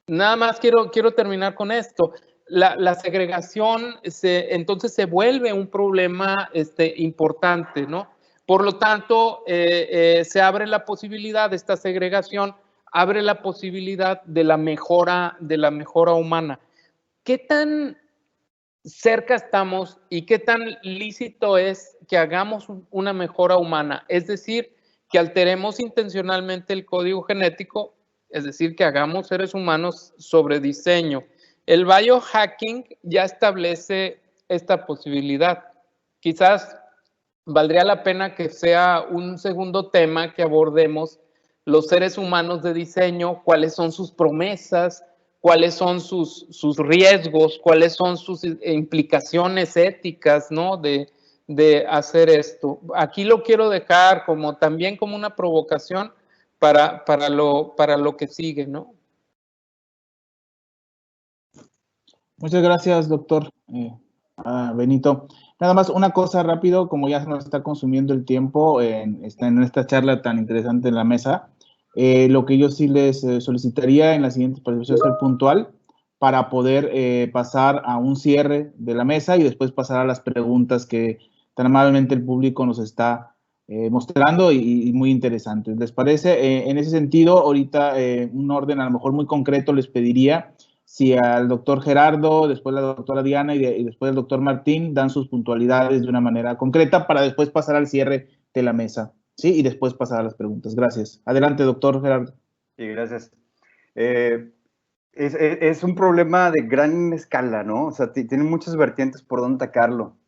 nada más quiero terminar con esto. La segregación entonces se vuelve un problema importante, ¿no? Por lo tanto, se abre la posibilidad, esta segregación abre la posibilidad de la mejora humana. ¿Qué tan cerca estamos y qué tan lícito es que hagamos una mejora humana? Es decir, que alteremos intencionalmente el código genético, es decir, que hagamos seres humanos sobre diseño. El biohacking ya establece esta posibilidad. Quizás valdría la pena que sea un segundo tema que abordemos los seres humanos de diseño, cuáles son sus promesas, cuáles son sus riesgos, cuáles son sus implicaciones éticas, ¿no? de hacer esto. Aquí lo quiero dejar también como una provocación para lo que sigue, ¿no? Muchas gracias, doctor Benito. Nada más una cosa rápido, como ya se nos está consumiendo el tiempo en esta charla tan interesante en la mesa, lo que yo sí les solicitaría en la siguiente participación es ser puntual para poder pasar a un cierre de la mesa y después pasar a las preguntas que tan amablemente el público nos está mostrando y muy interesantes. ¿Les parece? En ese sentido, ahorita un orden a lo mejor muy concreto les pediría si al doctor Gerardo, después la doctora Diana y después el doctor Martín dan sus puntualidades de una manera concreta para después pasar al cierre de la mesa, ¿sí? Y después pasar a las preguntas. Gracias. Adelante, doctor Gerardo. Sí, gracias. Es un problema de gran escala, ¿no? O sea, tiene muchas vertientes por donde atacarlo.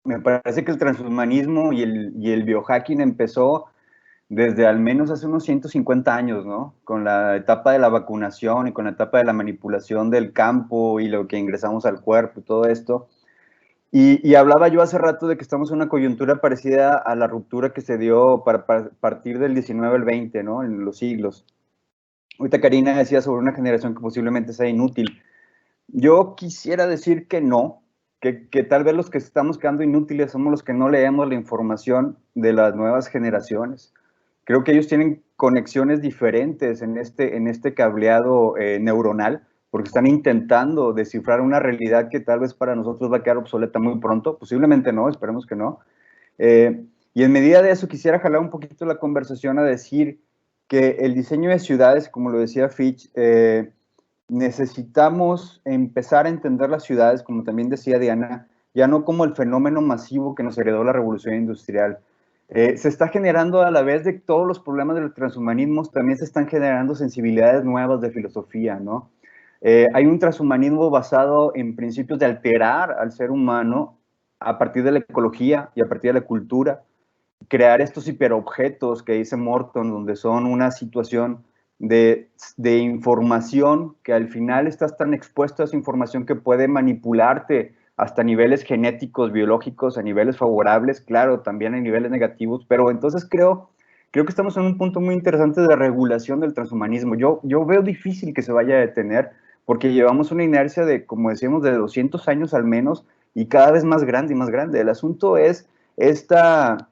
Me parece que el transhumanismo y el biohacking empezó desde al menos hace unos 150 años, ¿no? Con la etapa de la vacunación y con la etapa de la manipulación del campo y lo que ingresamos al cuerpo y todo esto. Y hablaba yo hace rato de que estamos en una coyuntura parecida a la ruptura que se dio para partir del 19 al 20, ¿no? En los siglos. Ahorita Karina decía sobre una generación que posiblemente sea inútil. Yo quisiera decir que no, que tal vez los que estamos quedando inútiles somos los que no leemos la información de las nuevas generaciones. Creo que ellos tienen conexiones diferentes en este cableado neuronal, porque están intentando descifrar una realidad que tal vez para nosotros va a quedar obsoleta muy pronto, posiblemente no, esperemos que no. Y en medida de eso quisiera jalar un poquito la conversación a decir que el diseño de ciudades, como lo decía Fitch, necesitamos empezar a entender las ciudades, como también decía Diana, ya no como el fenómeno masivo que nos heredó la revolución industrial. Se está generando a la vez de todos los problemas del transhumanismo, también se están generando sensibilidades nuevas de filosofía, ¿no? Hay un transhumanismo basado en principios de alterar al ser humano a partir de la ecología y a partir de la cultura, crear estos hiperobjetos que dice Morton, donde son una situación de información que al final estás tan expuesto a esa información que puede manipularte hasta niveles genéticos, biológicos, a niveles favorables, claro, también a niveles negativos, pero entonces creo que estamos en un punto muy interesante de regulación del transhumanismo. Yo veo difícil que se vaya a detener, porque llevamos una inercia de, como decíamos, de 200 años al menos, y cada vez más grande y más grande. El asunto es esta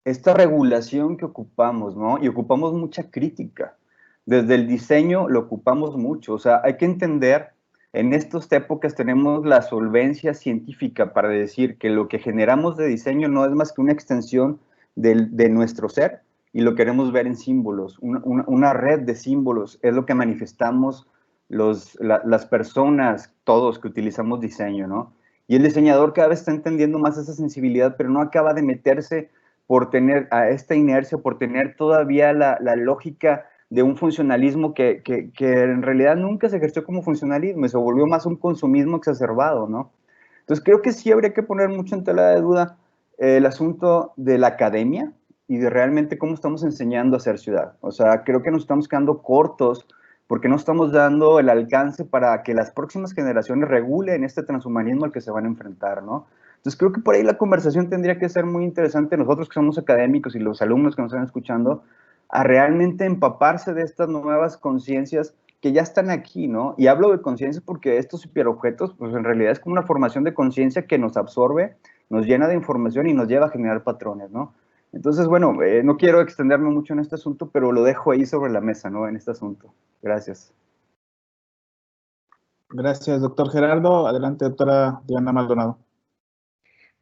regulación que ocupamos, ¿no? Y ocupamos mucha crítica. Desde el diseño lo ocupamos mucho. O sea, hay que entender, en estas épocas tenemos la solvencia científica para decir que lo que generamos de diseño no es más que una extensión de nuestro ser y lo queremos ver en símbolos. Una red de símbolos es lo que manifestamos las personas, todos que utilizamos diseño, ¿no? Y el diseñador cada vez está entendiendo más esa sensibilidad, pero no acaba de meterse por tener a esta inercia, por tener todavía la lógica de un funcionalismo que en realidad nunca se ejerció como funcionalismo y se volvió más un consumismo exacerbado, ¿no? Entonces creo que sí habría que poner mucho en tela de duda el asunto de la academia y de realmente cómo estamos enseñando a hacer ciudad. O sea, creo que nos estamos quedando cortos porque no estamos dando el alcance para que las próximas generaciones regulen este transhumanismo al que se van a enfrentar, ¿no? Entonces creo que por ahí la conversación tendría que ser muy interesante, nosotros que somos académicos y los alumnos que nos están escuchando, a realmente empaparse de estas nuevas conciencias que ya están aquí, ¿no? Y hablo de conciencia porque estos hiperobjetos, pues en realidad es como una formación de conciencia que nos absorbe, nos llena de información y nos lleva a generar patrones, ¿no? Entonces, bueno, no quiero extenderme mucho en este asunto, pero lo dejo ahí sobre la mesa, ¿no? En este asunto. Gracias. Gracias, doctor Gerardo. Adelante, doctora Diana Maldonado.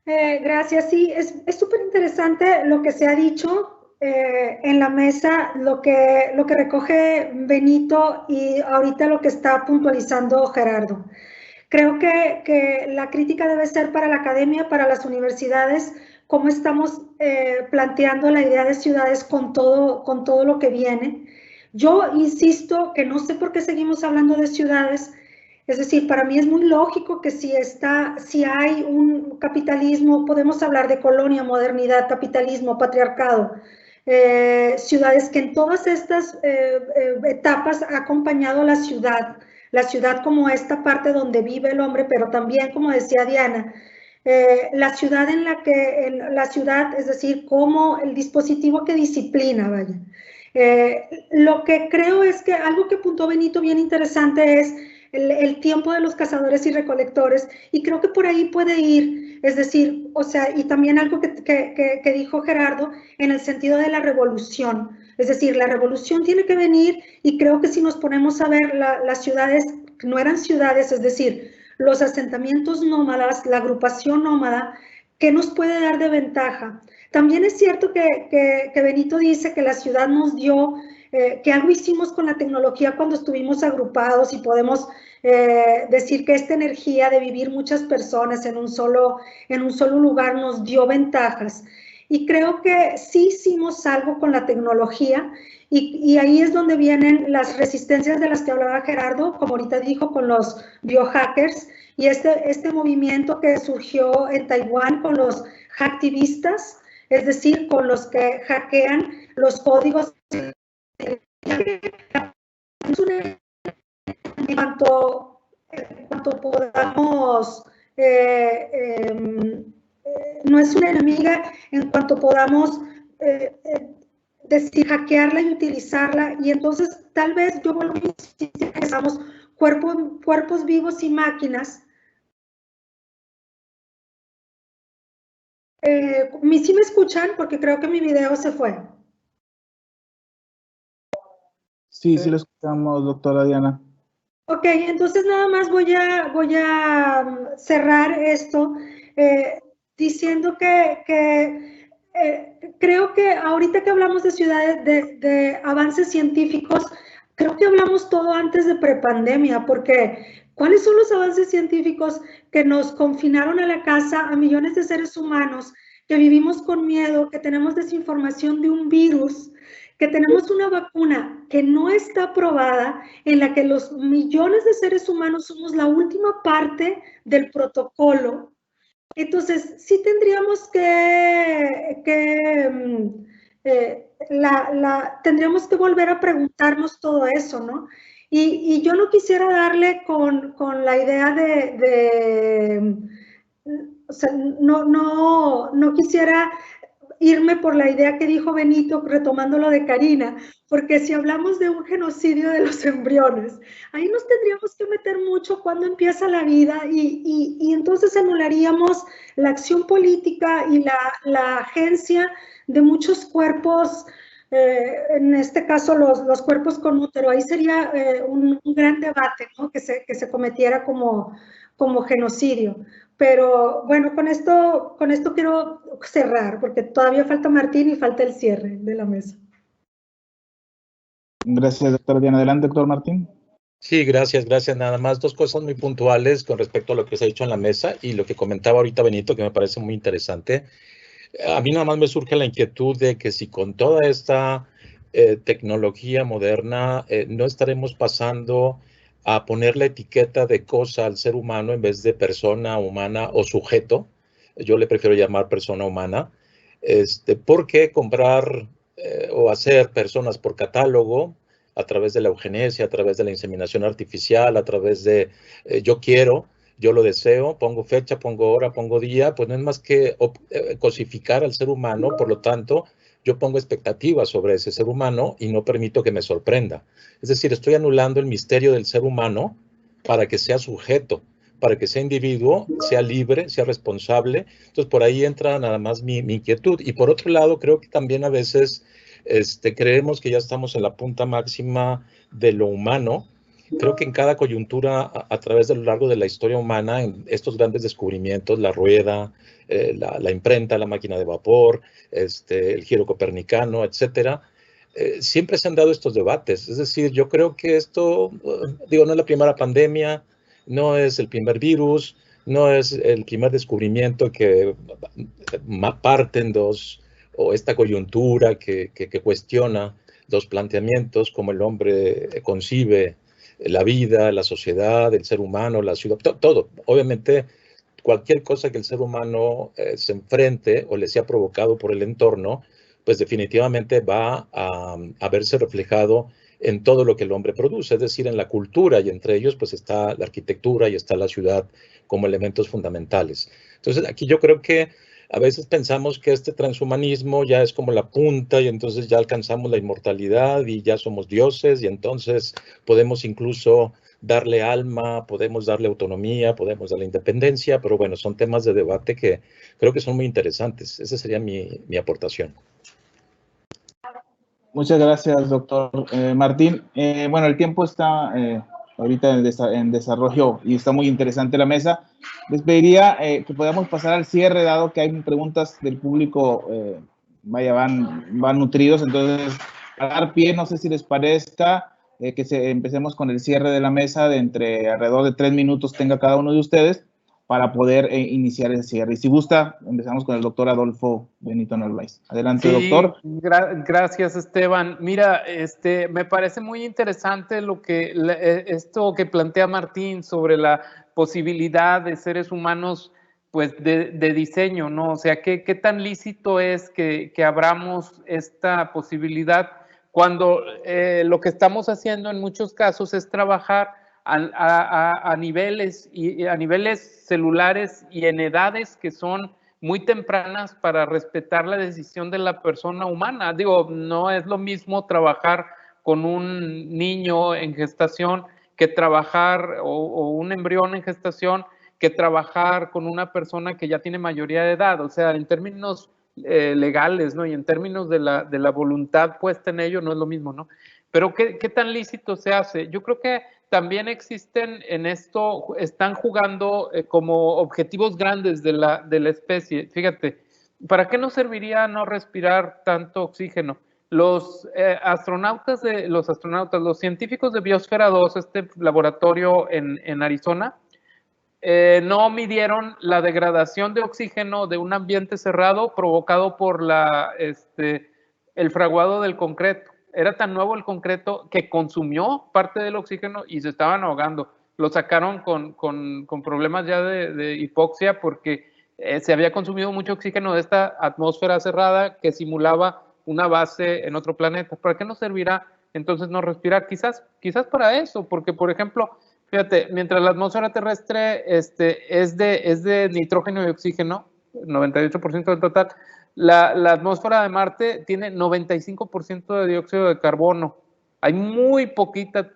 Gracias, sí, es súper interesante lo que se ha dicho en la mesa, lo que recoge Benito y ahorita lo que está puntualizando Gerardo. Creo que la crítica debe ser para la academia, para las universidades, cómo estamos planteando la idea de ciudades con todo lo que viene. Yo insisto que no sé por qué seguimos hablando de ciudades. Es decir, para mí es muy lógico que si hay un capitalismo, podemos hablar de colonia, modernidad, capitalismo, patriarcado, ciudades que en todas estas etapas ha acompañado la ciudad como esta parte donde vive el hombre, pero también, como decía Diana, la ciudad es decir, como el dispositivo que disciplina, vaya. Lo que creo es que algo que apuntó Benito bien interesante es el tiempo de los cazadores y recolectores, y creo que por ahí puede ir, es decir, o sea, y también algo que dijo Gerardo en el sentido de la revolución, es decir, la revolución tiene que venir, y creo que si nos ponemos a ver las ciudades, no eran ciudades, es decir, los asentamientos nómadas, la agrupación nómada, ¿qué nos puede dar de ventaja? También es cierto que Benito dice que la ciudad nos dio que algo hicimos con la tecnología cuando estuvimos agrupados y podemos decir que esta energía de vivir muchas personas en un solo lugar nos dio ventajas. Y creo que sí hicimos algo con la tecnología y ahí es donde vienen las resistencias de las que hablaba Gerardo, como ahorita dijo, con los biohackers y este movimiento que surgió en Taiwán con los hacktivistas, es decir, con los que hackean los códigos. En cuanto podamos, no es una enemiga, en cuanto podamos decir, hackearla y utilizarla, y entonces tal vez yo vuelvo a insistir que somos cuerpos vivos y máquinas. ¿Sí me escuchan? Porque creo que mi video se fue. Sí, sí lo escuchamos, doctora Diana. Ok, entonces nada más voy a cerrar esto diciendo que creo que ahorita que hablamos de ciudades, de avances científicos, creo que hablamos todo antes de prepandemia, porque ¿cuáles son los avances científicos que nos confinaron a la casa a millones de seres humanos, que vivimos con miedo, que tenemos desinformación de un virus, que tenemos una vacuna que no está aprobada, en la que los millones de seres humanos somos la última parte del protocolo? Entonces, sí tendríamos tendríamos que volver a preguntarnos todo eso, ¿no? Y yo no quisiera darle con la idea o sea, no quisiera irme por la idea que dijo Benito, retomando lo de Karina, porque si hablamos de un genocidio de los embriones, ahí nos tendríamos que meter mucho cuando empieza la vida y entonces anularíamos la acción política y la agencia de muchos cuerpos, en este caso los cuerpos con útero. Ahí sería un gran debate, ¿no? Que se cometiera como genocidio. Pero bueno, con esto quiero cerrar, porque todavía falta Martín y falta el cierre de la mesa. Gracias, doctora Diana. Adelante, doctor Martín. Sí, gracias. Nada más 2 cosas muy puntuales con respecto a lo que se ha dicho en la mesa y lo que comentaba ahorita Benito, que me parece muy interesante. A mí nada más me surge la inquietud de que si con toda esta tecnología moderna no estaremos pasando a poner la etiqueta de cosa al ser humano en vez de persona humana o sujeto. Yo le prefiero llamar persona humana. ¿Por qué comprar o hacer personas por catálogo a través de la eugenesia, a través de la inseminación artificial, a través de yo quiero, yo lo deseo, pongo fecha, pongo hora, pongo día? Pues no es más que cosificar al ser humano. Por lo tanto, yo pongo expectativas sobre ese ser humano y no permito que me sorprenda. Es decir, estoy anulando el misterio del ser humano para que sea sujeto, para que sea individuo, sea libre, sea responsable. Entonces, por ahí entra nada más mi inquietud. Y por otro lado, creo que también a veces creemos que ya estamos en la punta máxima de lo humano. Creo que en cada coyuntura, a través de lo largo de la historia humana, en estos grandes descubrimientos, la rueda, la imprenta, la máquina de vapor, el giro copernicano, etcétera, siempre se han dado estos debates. Es decir, yo creo que esto, digo, no es la primera pandemia, no es el primer virus, no es el primer descubrimiento que parte en dos, o esta coyuntura que cuestiona los planteamientos, como el hombre concibe la vida, la sociedad, el ser humano, la ciudad, todo. Obviamente, cualquier cosa que el ser humano se enfrente o le sea provocado por el entorno, pues definitivamente va a verse reflejado en todo lo que el hombre produce, es decir, en la cultura, y entre ellos pues está la arquitectura y está la ciudad como elementos fundamentales. Entonces, aquí yo creo que a veces pensamos que este transhumanismo ya es como la punta y entonces ya alcanzamos la inmortalidad y ya somos dioses y entonces podemos incluso darle alma, podemos darle autonomía, podemos darle independencia, pero bueno, son temas de debate que creo que son muy interesantes. Esa sería mi aportación. Muchas gracias, doctor Martín. Bueno, el tiempo está ahorita en desarrollo y está muy interesante la mesa. Les pediría que podamos pasar al cierre, dado que hay preguntas del público, van nutridos. Entonces, a dar pie, no sé si les parezca que empecemos con el cierre de la mesa de entre alrededor de 3 minutos tenga cada uno de ustedes para poder iniciar el cierre. Y si gusta, empezamos con el doctor Adolfo Benito Narváez. Adelante, sí, doctor. Gracias, Esteban. Mira, me parece muy interesante esto que plantea Martín sobre la posibilidad de seres humanos, pues, de diseño, ¿no? O sea, ¿qué tan lícito es que abramos esta posibilidad cuando lo que estamos haciendo en muchos casos es trabajar a niveles celulares y en edades que son muy tempranas para respetar la decisión de la persona humana? Digo, no es lo mismo trabajar con un niño en gestación que trabajar, o un embrión en gestación, que trabajar con una persona que ya tiene mayoría de edad. O sea, en términos legales, ¿no? Y en términos de la voluntad puesta en ello, no es lo mismo, ¿no? Pero ¿qué tan lícito se hace? Yo creo que también existen en esto, están jugando como objetivos grandes de la especie. Fíjate, ¿Para qué nos serviría no respirar tanto oxígeno? Los los científicos de Biosfera 2, este laboratorio en Arizona, no midieron la degradación de oxígeno de un ambiente cerrado provocado por el fraguado del concreto. Era tan nuevo el concreto que consumió parte del oxígeno y se estaban ahogando. Lo sacaron con problemas ya de hipoxia porque se había consumido mucho oxígeno de esta atmósfera cerrada que simulaba una base en otro planeta. ¿Para qué nos servirá entonces no respirar? Quizás para eso, porque por ejemplo, fíjate, mientras la atmósfera terrestre es de nitrógeno y oxígeno, 98% del total, la atmósfera de Marte tiene 95% de dióxido de carbono. Hay muy poquito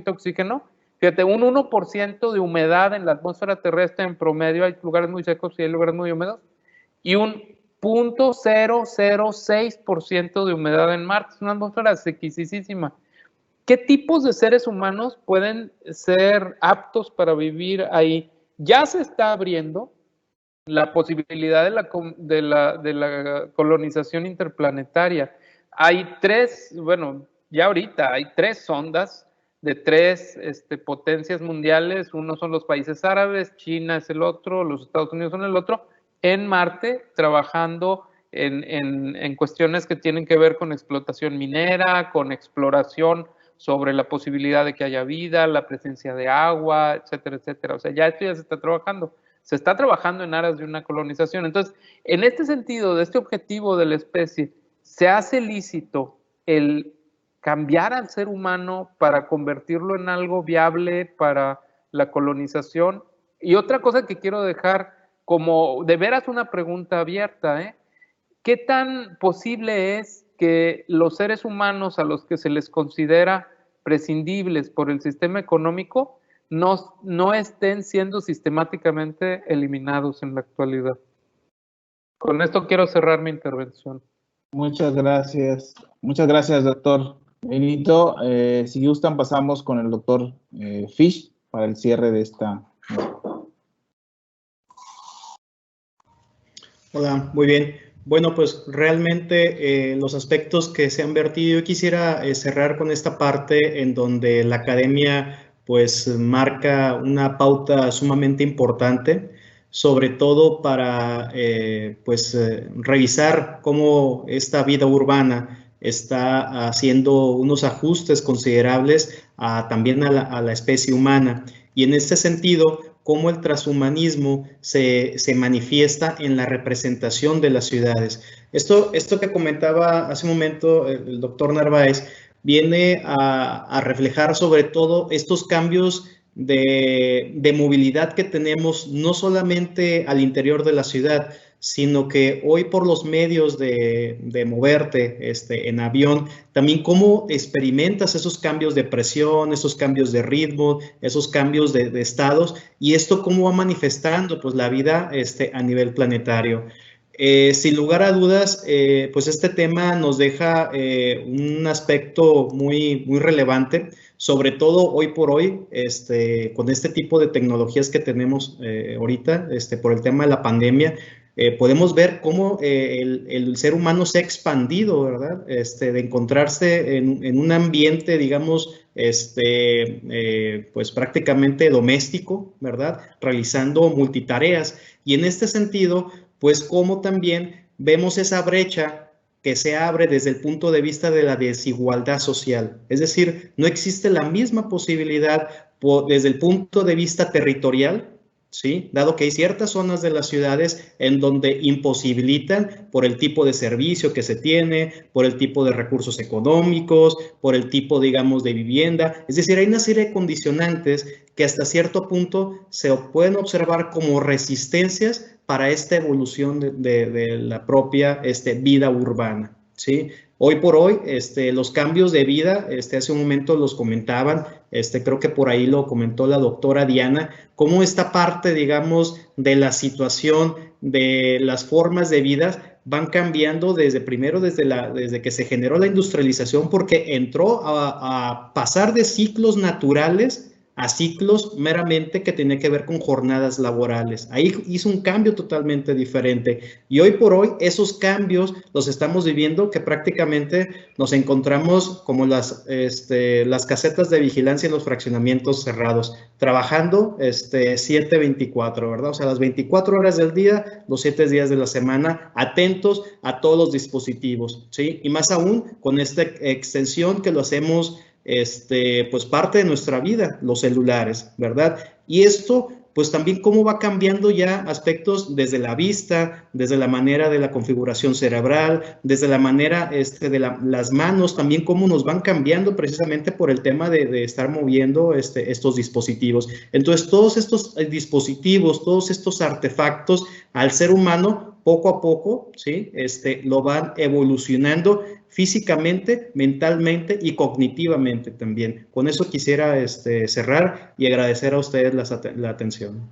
oxígeno. Fíjate, un 1% de humedad en la atmósfera terrestre en promedio, hay lugares muy secos y hay lugares muy húmedos, y un 0.006% de humedad en Marte. Es una atmósfera sequísima. ¿Qué tipos de seres humanos pueden ser aptos para vivir ahí? Ya se está abriendo la posibilidad de la colonización interplanetaria. Hay ya ahorita hay 3 sondas de 3 potencias mundiales. Uno son los países árabes, China es el otro, los Estados Unidos son el otro, en Marte, trabajando en cuestiones que tienen que ver con explotación minera, con exploración sobre la posibilidad de que haya vida, la presencia de agua, etcétera, etcétera. O sea, esto ya se está trabajando. Se está trabajando en aras de una colonización. Entonces, en este sentido, de este objetivo de la especie, se hace lícito el cambiar al ser humano para convertirlo en algo viable para la colonización. Y otra cosa que quiero dejar como de veras una pregunta abierta, ¿qué tan posible es que los seres humanos a los que se les considera prescindibles por el sistema económico no estén siendo sistemáticamente eliminados en la actualidad? Con esto quiero cerrar mi intervención. Muchas gracias, doctor Benito. Si gustan, pasamos con el doctor Fish para el cierre de esta. Hola, muy bien. Bueno, pues realmente los aspectos que se han vertido, yo quisiera cerrar con esta parte en donde la academia pues marca una pauta sumamente importante, sobre todo para revisar cómo esta vida urbana está haciendo unos ajustes considerables también a la especie humana. Y en este sentido, cómo el transhumanismo se manifiesta en la representación de las ciudades. Esto que comentaba hace un momento el doctor Narváez viene a reflejar sobre todo estos cambios de movilidad que tenemos no solamente al interior de la ciudad, sino que hoy por los medios de moverte en avión, también cómo experimentas esos cambios de presión, esos cambios de ritmo, esos cambios de estados, y esto cómo va manifestando pues la vida a nivel planetario. Sin lugar a dudas, pues este tema nos deja un aspecto muy relevante, sobre todo hoy por hoy, con este tipo de tecnologías que tenemos ahorita, por el tema de la pandemia. Podemos ver cómo el ser humano se ha expandido, ¿verdad? De encontrarse en un ambiente, digamos, pues prácticamente doméstico, ¿verdad? Realizando multitareas. Y en este sentido, pues cómo también vemos esa brecha que se abre desde el punto de vista de la desigualdad social. Es decir, no existe la misma posibilidad desde el punto de vista territorial, ¿sí? Dado que hay ciertas zonas de las ciudades en donde imposibilitan por el tipo de servicio que se tiene, por el tipo de recursos económicos, por el tipo, digamos, de vivienda. Es decir, hay una serie de condicionantes que hasta cierto punto se pueden observar como resistencias para esta evolución de la propia vida urbana, ¿sí? Hoy por hoy, los cambios de vida, hace un momento los comentaban, creo que por ahí lo comentó la doctora Diana, cómo esta parte, digamos, de la situación, de las formas de vida, van cambiando desde que se generó la industrialización, porque entró a pasar de ciclos naturales a ciclos meramente que tenía que ver con jornadas laborales. Ahí hizo un cambio totalmente diferente y hoy por hoy esos cambios los estamos viviendo, que prácticamente nos encontramos como las casetas de vigilancia en los fraccionamientos cerrados, trabajando 7/24, ¿verdad? O sea, las 24 horas del día, los 7 días de la semana, atentos a todos los dispositivos, ¿sí? Y más aún con esta extensión que lo hacemos pues parte de nuestra vida, los celulares, ¿verdad? Y esto, pues también cómo va cambiando ya aspectos desde la vista, desde la manera de la configuración cerebral, desde la manera de las manos, también cómo nos van cambiando precisamente por el tema de estar moviendo estos dispositivos. Entonces, todos estos dispositivos, todos estos artefactos, al ser humano, poco a poco, ¿sí? Lo van evolucionando físicamente, mentalmente y cognitivamente también. Con eso quisiera cerrar y agradecer a ustedes la atención.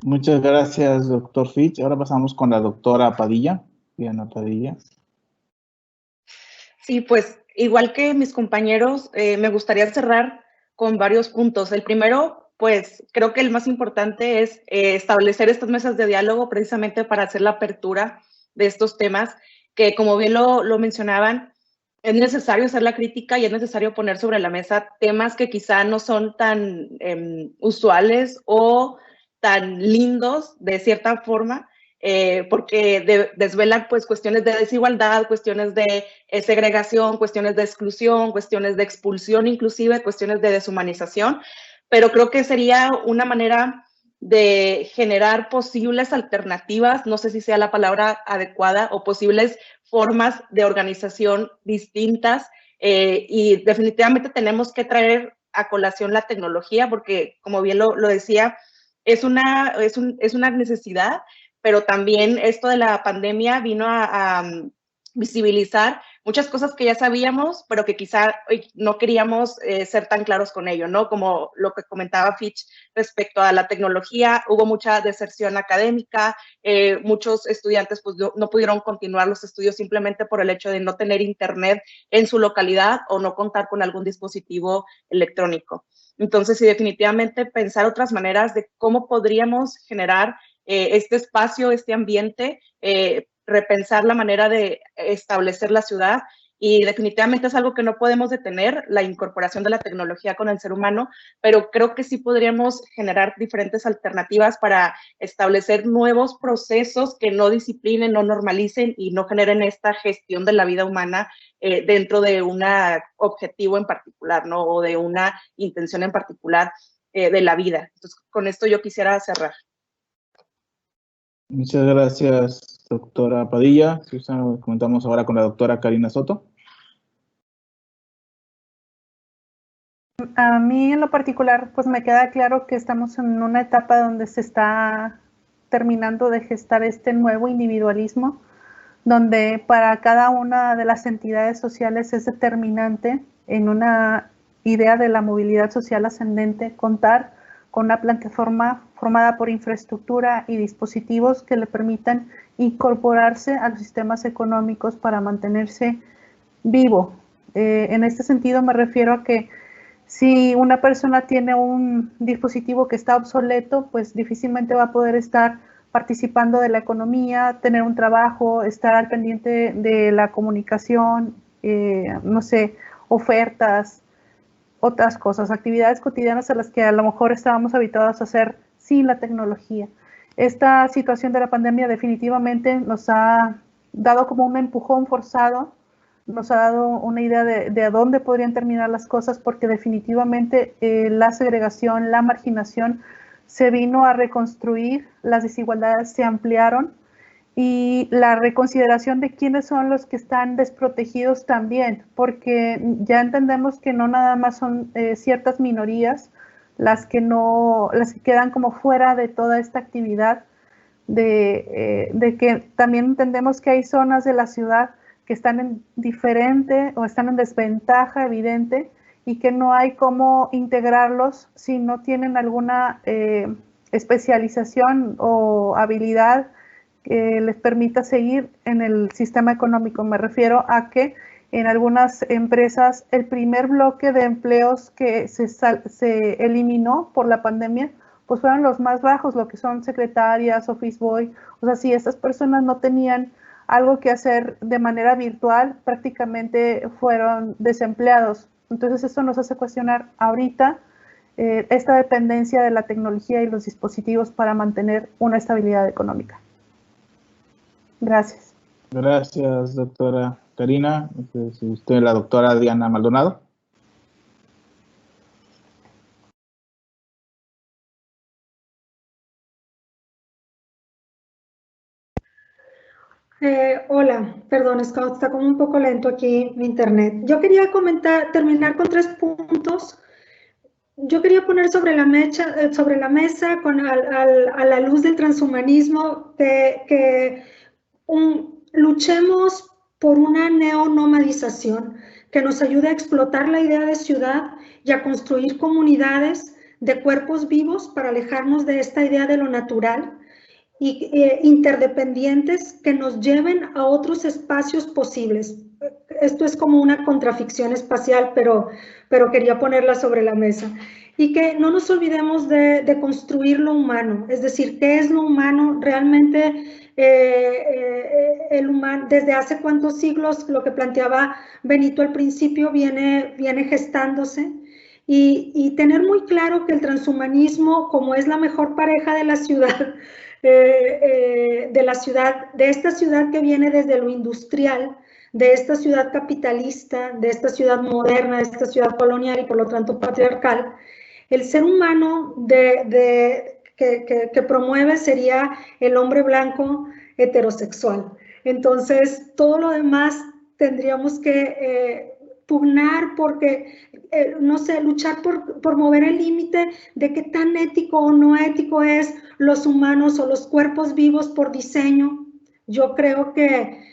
Muchas gracias, doctor Fitch. Ahora pasamos con la doctora Padilla. Diana Padilla. Sí, pues igual que mis compañeros, me gustaría cerrar con varios puntos. El primero, pues creo que el más importante es establecer estas mesas de diálogo precisamente para hacer la apertura de estos temas, que como bien lo mencionaban, es necesario hacer la crítica y es necesario poner sobre la mesa temas que quizá no son tan usuales o tan lindos de cierta forma, porque desvelan pues cuestiones de desigualdad, cuestiones de segregación, cuestiones de exclusión, cuestiones de expulsión, inclusive cuestiones de deshumanización, pero creo que sería una manera de generar posibles alternativas, no sé si sea la palabra adecuada, o posibles formas de organización distintas, y definitivamente tenemos que traer a colación la tecnología, porque como bien lo decía, es una necesidad, pero también esto de la pandemia vino a visibilizar muchas cosas que ya sabíamos, pero que quizá no queríamos ser tan claros con ello, ¿no? Como lo que comentaba Fitch respecto a la tecnología, hubo mucha deserción académica, muchos estudiantes pues no pudieron continuar los estudios simplemente por el hecho de no tener internet en su localidad o no contar con algún dispositivo electrónico. Entonces, sí, definitivamente pensar otras maneras de cómo podríamos generar este espacio, este ambiente, repensar la manera de establecer la ciudad, y definitivamente es algo que no podemos detener, la incorporación de la tecnología con el ser humano, pero creo que sí podríamos generar diferentes alternativas para establecer nuevos procesos que no disciplinen, no normalicen y no generen esta gestión de la vida humana dentro de un objetivo en particular, ¿no? O de una intención en particular de la vida. Entonces, con esto yo quisiera cerrar. Muchas gracias, doctora Padilla. Susana, comentamos ahora con la doctora Karina Soto. A mí en lo particular, pues me queda claro que estamos en una etapa donde se está terminando de gestar este nuevo individualismo, donde para cada una de las entidades sociales es determinante en una idea de la movilidad social ascendente contar con una plataforma formada por infraestructura y dispositivos que le permitan incorporarse a los sistemas económicos para mantenerse vivo. En este sentido me refiero a que si una persona tiene un dispositivo que está obsoleto, pues difícilmente va a poder estar participando de la economía, tener un trabajo, estar al pendiente de la comunicación, no sé, ofertas, otras cosas, actividades cotidianas a las que a lo mejor estábamos habituados a hacer sin la tecnología. Esta situación de la pandemia definitivamente nos ha dado como un empujón forzado, nos ha dado una idea de a dónde podrían terminar las cosas, porque definitivamente la segregación, la marginación se vino a reconstruir, las desigualdades se ampliaron y la reconsideración de quiénes son los que están desprotegidos también, porque ya entendemos que no nada más son ciertas minorías las que quedan como fuera de toda esta actividad, de que también entendemos que hay zonas de la ciudad que están en diferente o están en desventaja evidente y que no hay cómo integrarlos si no tienen alguna especialización o habilidad que les permita seguir en el sistema económico. Me refiero a que en algunas empresas el primer bloque de empleos que se eliminó por la pandemia, pues fueron los más bajos, lo que son secretarias, office boy. O sea, si estas personas no tenían algo que hacer de manera virtual, prácticamente fueron desempleados. Entonces eso nos hace cuestionar ahorita esta dependencia de la tecnología y los dispositivos para mantener una estabilidad económica. Gracias. Gracias, doctora Karina. Usted, la doctora Diana Maldonado. Hola, perdón, está como un poco lento aquí mi internet. Yo quería terminar con 3 puntos. Yo quería poner sobre la mesa, a la luz del transhumanismo, que luchemos por una neonomadización que nos ayude a explotar la idea de ciudad y a construir comunidades de cuerpos vivos para alejarnos de esta idea de lo natural y interdependientes que nos lleven a otros espacios posibles. Esto es como una contraficción espacial, pero quería ponerla sobre la mesa. Y que no nos olvidemos de construir lo humano, es decir, ¿qué es lo humano? Realmente el humano, desde hace cuántos siglos, lo que planteaba Benito al principio, viene gestándose. Y tener muy claro que el transhumanismo, como es la mejor pareja de la ciudad, de esta ciudad que viene desde lo industrial, de esta ciudad capitalista, de esta ciudad moderna, de esta ciudad colonial y por lo tanto patriarcal, el ser humano que promueve sería el hombre blanco heterosexual. Entonces, todo lo demás tendríamos que pugnar porque, no sé, luchar por mover el límite de qué tan ético o no ético es los humanos o los cuerpos vivos por diseño. Yo creo que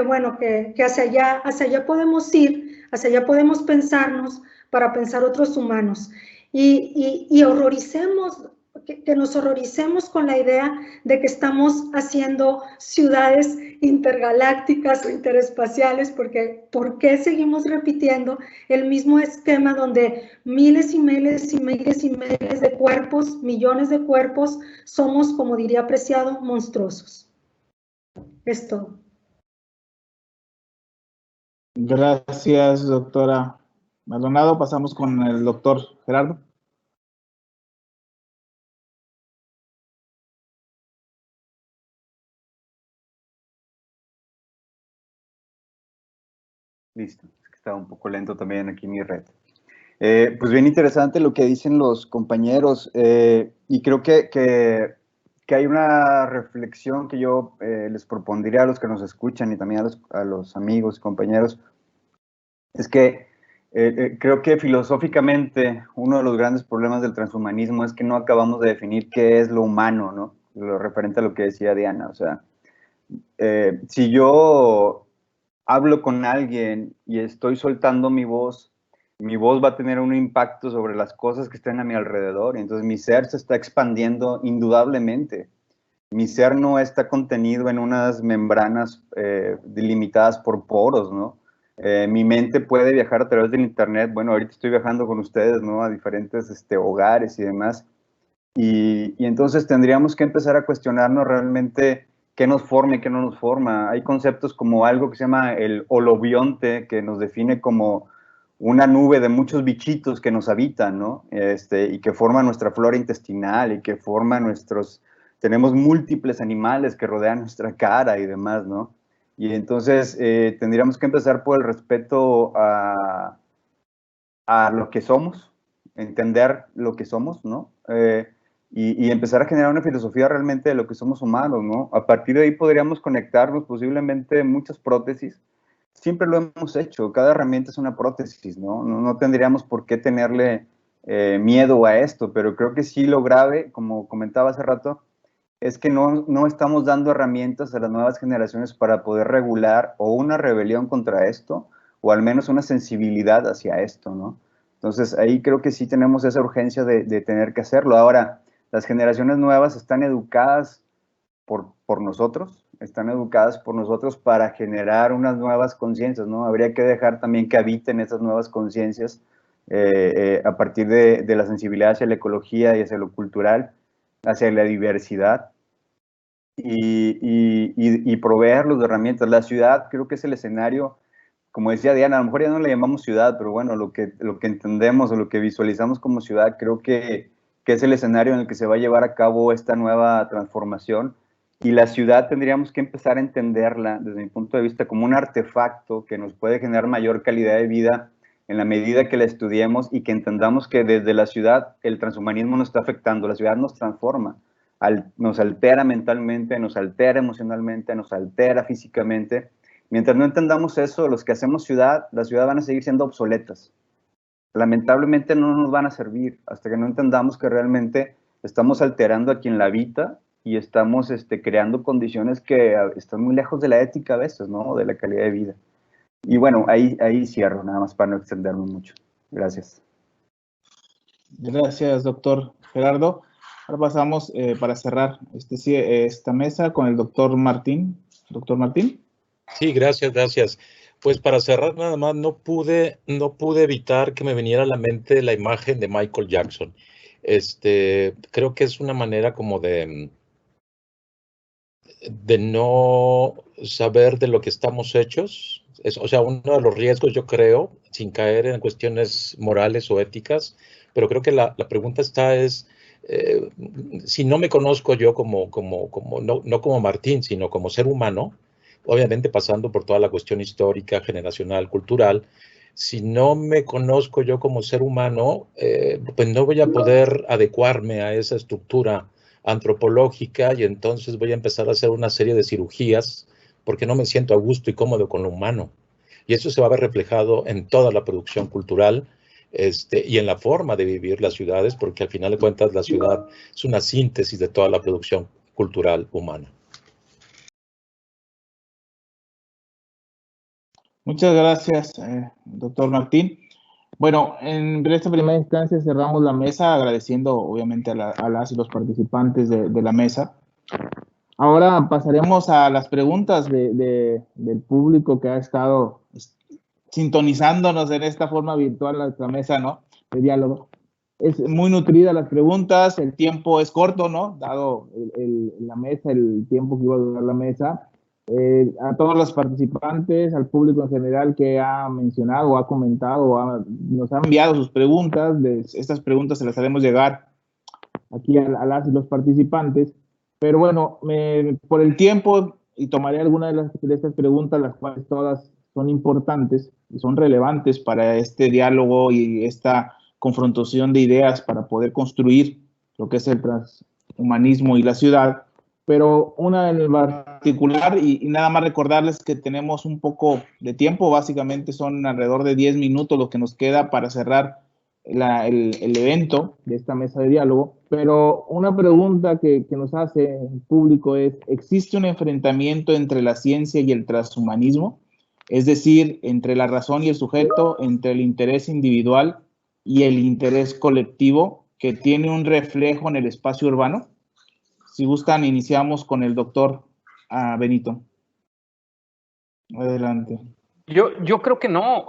bueno, que hacia allá podemos ir, hacia allá podemos pensarnos para pensar otros humanos. Y horroricemos, que nos horroricemos con la idea de que estamos haciendo ciudades intergalácticas o interespaciales, porque ¿por qué seguimos repitiendo el mismo esquema donde miles y miles y miles y miles de cuerpos, millones de cuerpos, somos, como diría Preciado, monstruosos? Es todo. Gracias, doctora Maldonado. Pasamos con el doctor Gerardo. Listo, es que estaba un poco lento también aquí mi red. Pues bien interesante lo que dicen los compañeros y creo que hay una reflexión que yo les propondría a los que nos escuchan y también a los amigos y compañeros. Es que creo que filosóficamente uno de los grandes problemas del transhumanismo es que no acabamos de definir qué es lo humano, ¿no? Lo referente a lo que decía Diana. O sea, si yo hablo con alguien y estoy soltando mi voz va a tener un impacto sobre las cosas que estén a mi alrededor. Y entonces mi ser se está expandiendo indudablemente. Mi ser no está contenido en unas membranas delimitadas por poros, ¿no? Mi mente puede viajar a través del internet. Bueno, ahorita estoy viajando con ustedes, ¿no? A diferentes hogares y demás. Y entonces tendríamos que empezar a cuestionarnos realmente qué nos forma y qué no nos forma. Hay conceptos como algo que se llama el holobionte, que nos define como una nube de muchos bichitos que nos habitan, ¿no? Y que forman nuestra flora intestinal y que forman tenemos múltiples animales que rodean nuestra cara y demás, ¿no? Y entonces tendríamos que empezar por el respeto a lo que somos, entender lo que somos, ¿no? Y empezar a generar una filosofía realmente de lo que somos humanos, ¿no? A partir de ahí podríamos conectarnos posiblemente muchas prótesis. Siempre lo hemos hecho, cada herramienta es una prótesis, ¿no? No tendríamos por qué tenerle miedo a esto, pero creo que sí lo grave, como comentaba hace rato, es que no estamos dando herramientas a las nuevas generaciones para poder regular o una rebelión contra esto, o al menos una sensibilidad hacia esto, ¿no? Entonces, ahí creo que sí tenemos esa urgencia de tener que hacerlo. Ahora, las generaciones nuevas están educadas por nosotros, están educadas por nosotros para generar unas nuevas conciencias, ¿no? Habría que dejar también que habiten esas nuevas conciencias a partir de la sensibilidad hacia la ecología y hacia lo cultural, hacia la diversidad, y proveerlos de herramientas. La ciudad creo que es el escenario, como decía Diana, a lo mejor ya no le llamamos ciudad, pero bueno, lo que entendemos o lo que visualizamos como ciudad, creo que es el escenario en el que se va a llevar a cabo esta nueva transformación. Y la ciudad tendríamos que empezar a entenderla, desde mi punto de vista, como un artefacto que nos puede generar mayor calidad de vida en la medida que la estudiemos y que entendamos que desde la ciudad el transhumanismo nos está afectando. La ciudad nos transforma, nos altera mentalmente, nos altera emocionalmente, nos altera físicamente. Mientras no entendamos eso, los que hacemos ciudad, las ciudades van a seguir siendo obsoletas. Lamentablemente no nos van a servir hasta que no entendamos que realmente estamos alterando a quien la habita y estamos creando condiciones que están muy lejos de la ética a veces, ¿no? De la calidad de vida. Y bueno, ahí cierro, nada más para no extenderme mucho. Gracias. Gracias, doctor Gerardo. Ahora pasamos para cerrar esta mesa con el doctor Martín. Doctor Martín. Sí, gracias. Pues para cerrar nada más, no pude evitar que me viniera a la mente la imagen de Michael Jackson. Creo que es una manera como de no saber de lo que estamos hechos. O sea, uno de los riesgos, yo creo, sin caer en cuestiones morales o éticas, pero creo que la pregunta es, si no me conozco yo no como Martín, sino como ser humano, obviamente pasando por toda la cuestión histórica, generacional, cultural, si no me conozco yo como ser humano, pues no voy a poder adecuarme a esa estructura antropológica y entonces voy a empezar a hacer una serie de cirugías porque no me siento a gusto y cómodo con lo humano. Y eso se va a ver reflejado en toda la producción cultural y en la forma de vivir las ciudades, porque al final de cuentas la ciudad es una síntesis de toda la producción cultural humana. Muchas gracias, doctor Martín. Bueno, en esta primera instancia cerramos la mesa agradeciendo obviamente a las y los participantes de la mesa. Ahora pasaremos a las preguntas del público que ha estado sintonizándonos en esta forma virtual a nuestra mesa, ¿no? De diálogo. Es muy nutrida las preguntas, el tiempo es corto, ¿no? Dado la mesa, el tiempo que iba a durar la mesa. A todos los participantes, al público en general que ha mencionado o ha comentado o nos ha enviado sus preguntas, estas preguntas se las haremos llegar aquí a las y los participantes, pero bueno, por el tiempo y tomaré algunas de estas preguntas, las cuales todas son importantes y son relevantes para este diálogo y esta confrontación de ideas para poder construir lo que es el transhumanismo y la ciudad. Pero una en particular, y nada más recordarles que tenemos un poco de tiempo, básicamente son alrededor de 10 minutos lo que nos queda para cerrar el evento de esta mesa de diálogo, pero una pregunta que nos hace el público es, ¿existe un enfrentamiento entre la ciencia y el transhumanismo? Es decir, entre la razón y el sujeto, entre el interés individual y el interés colectivo que tiene un reflejo en el espacio urbano. Si gustan, iniciamos con el doctor Benito. Adelante. Yo creo que no,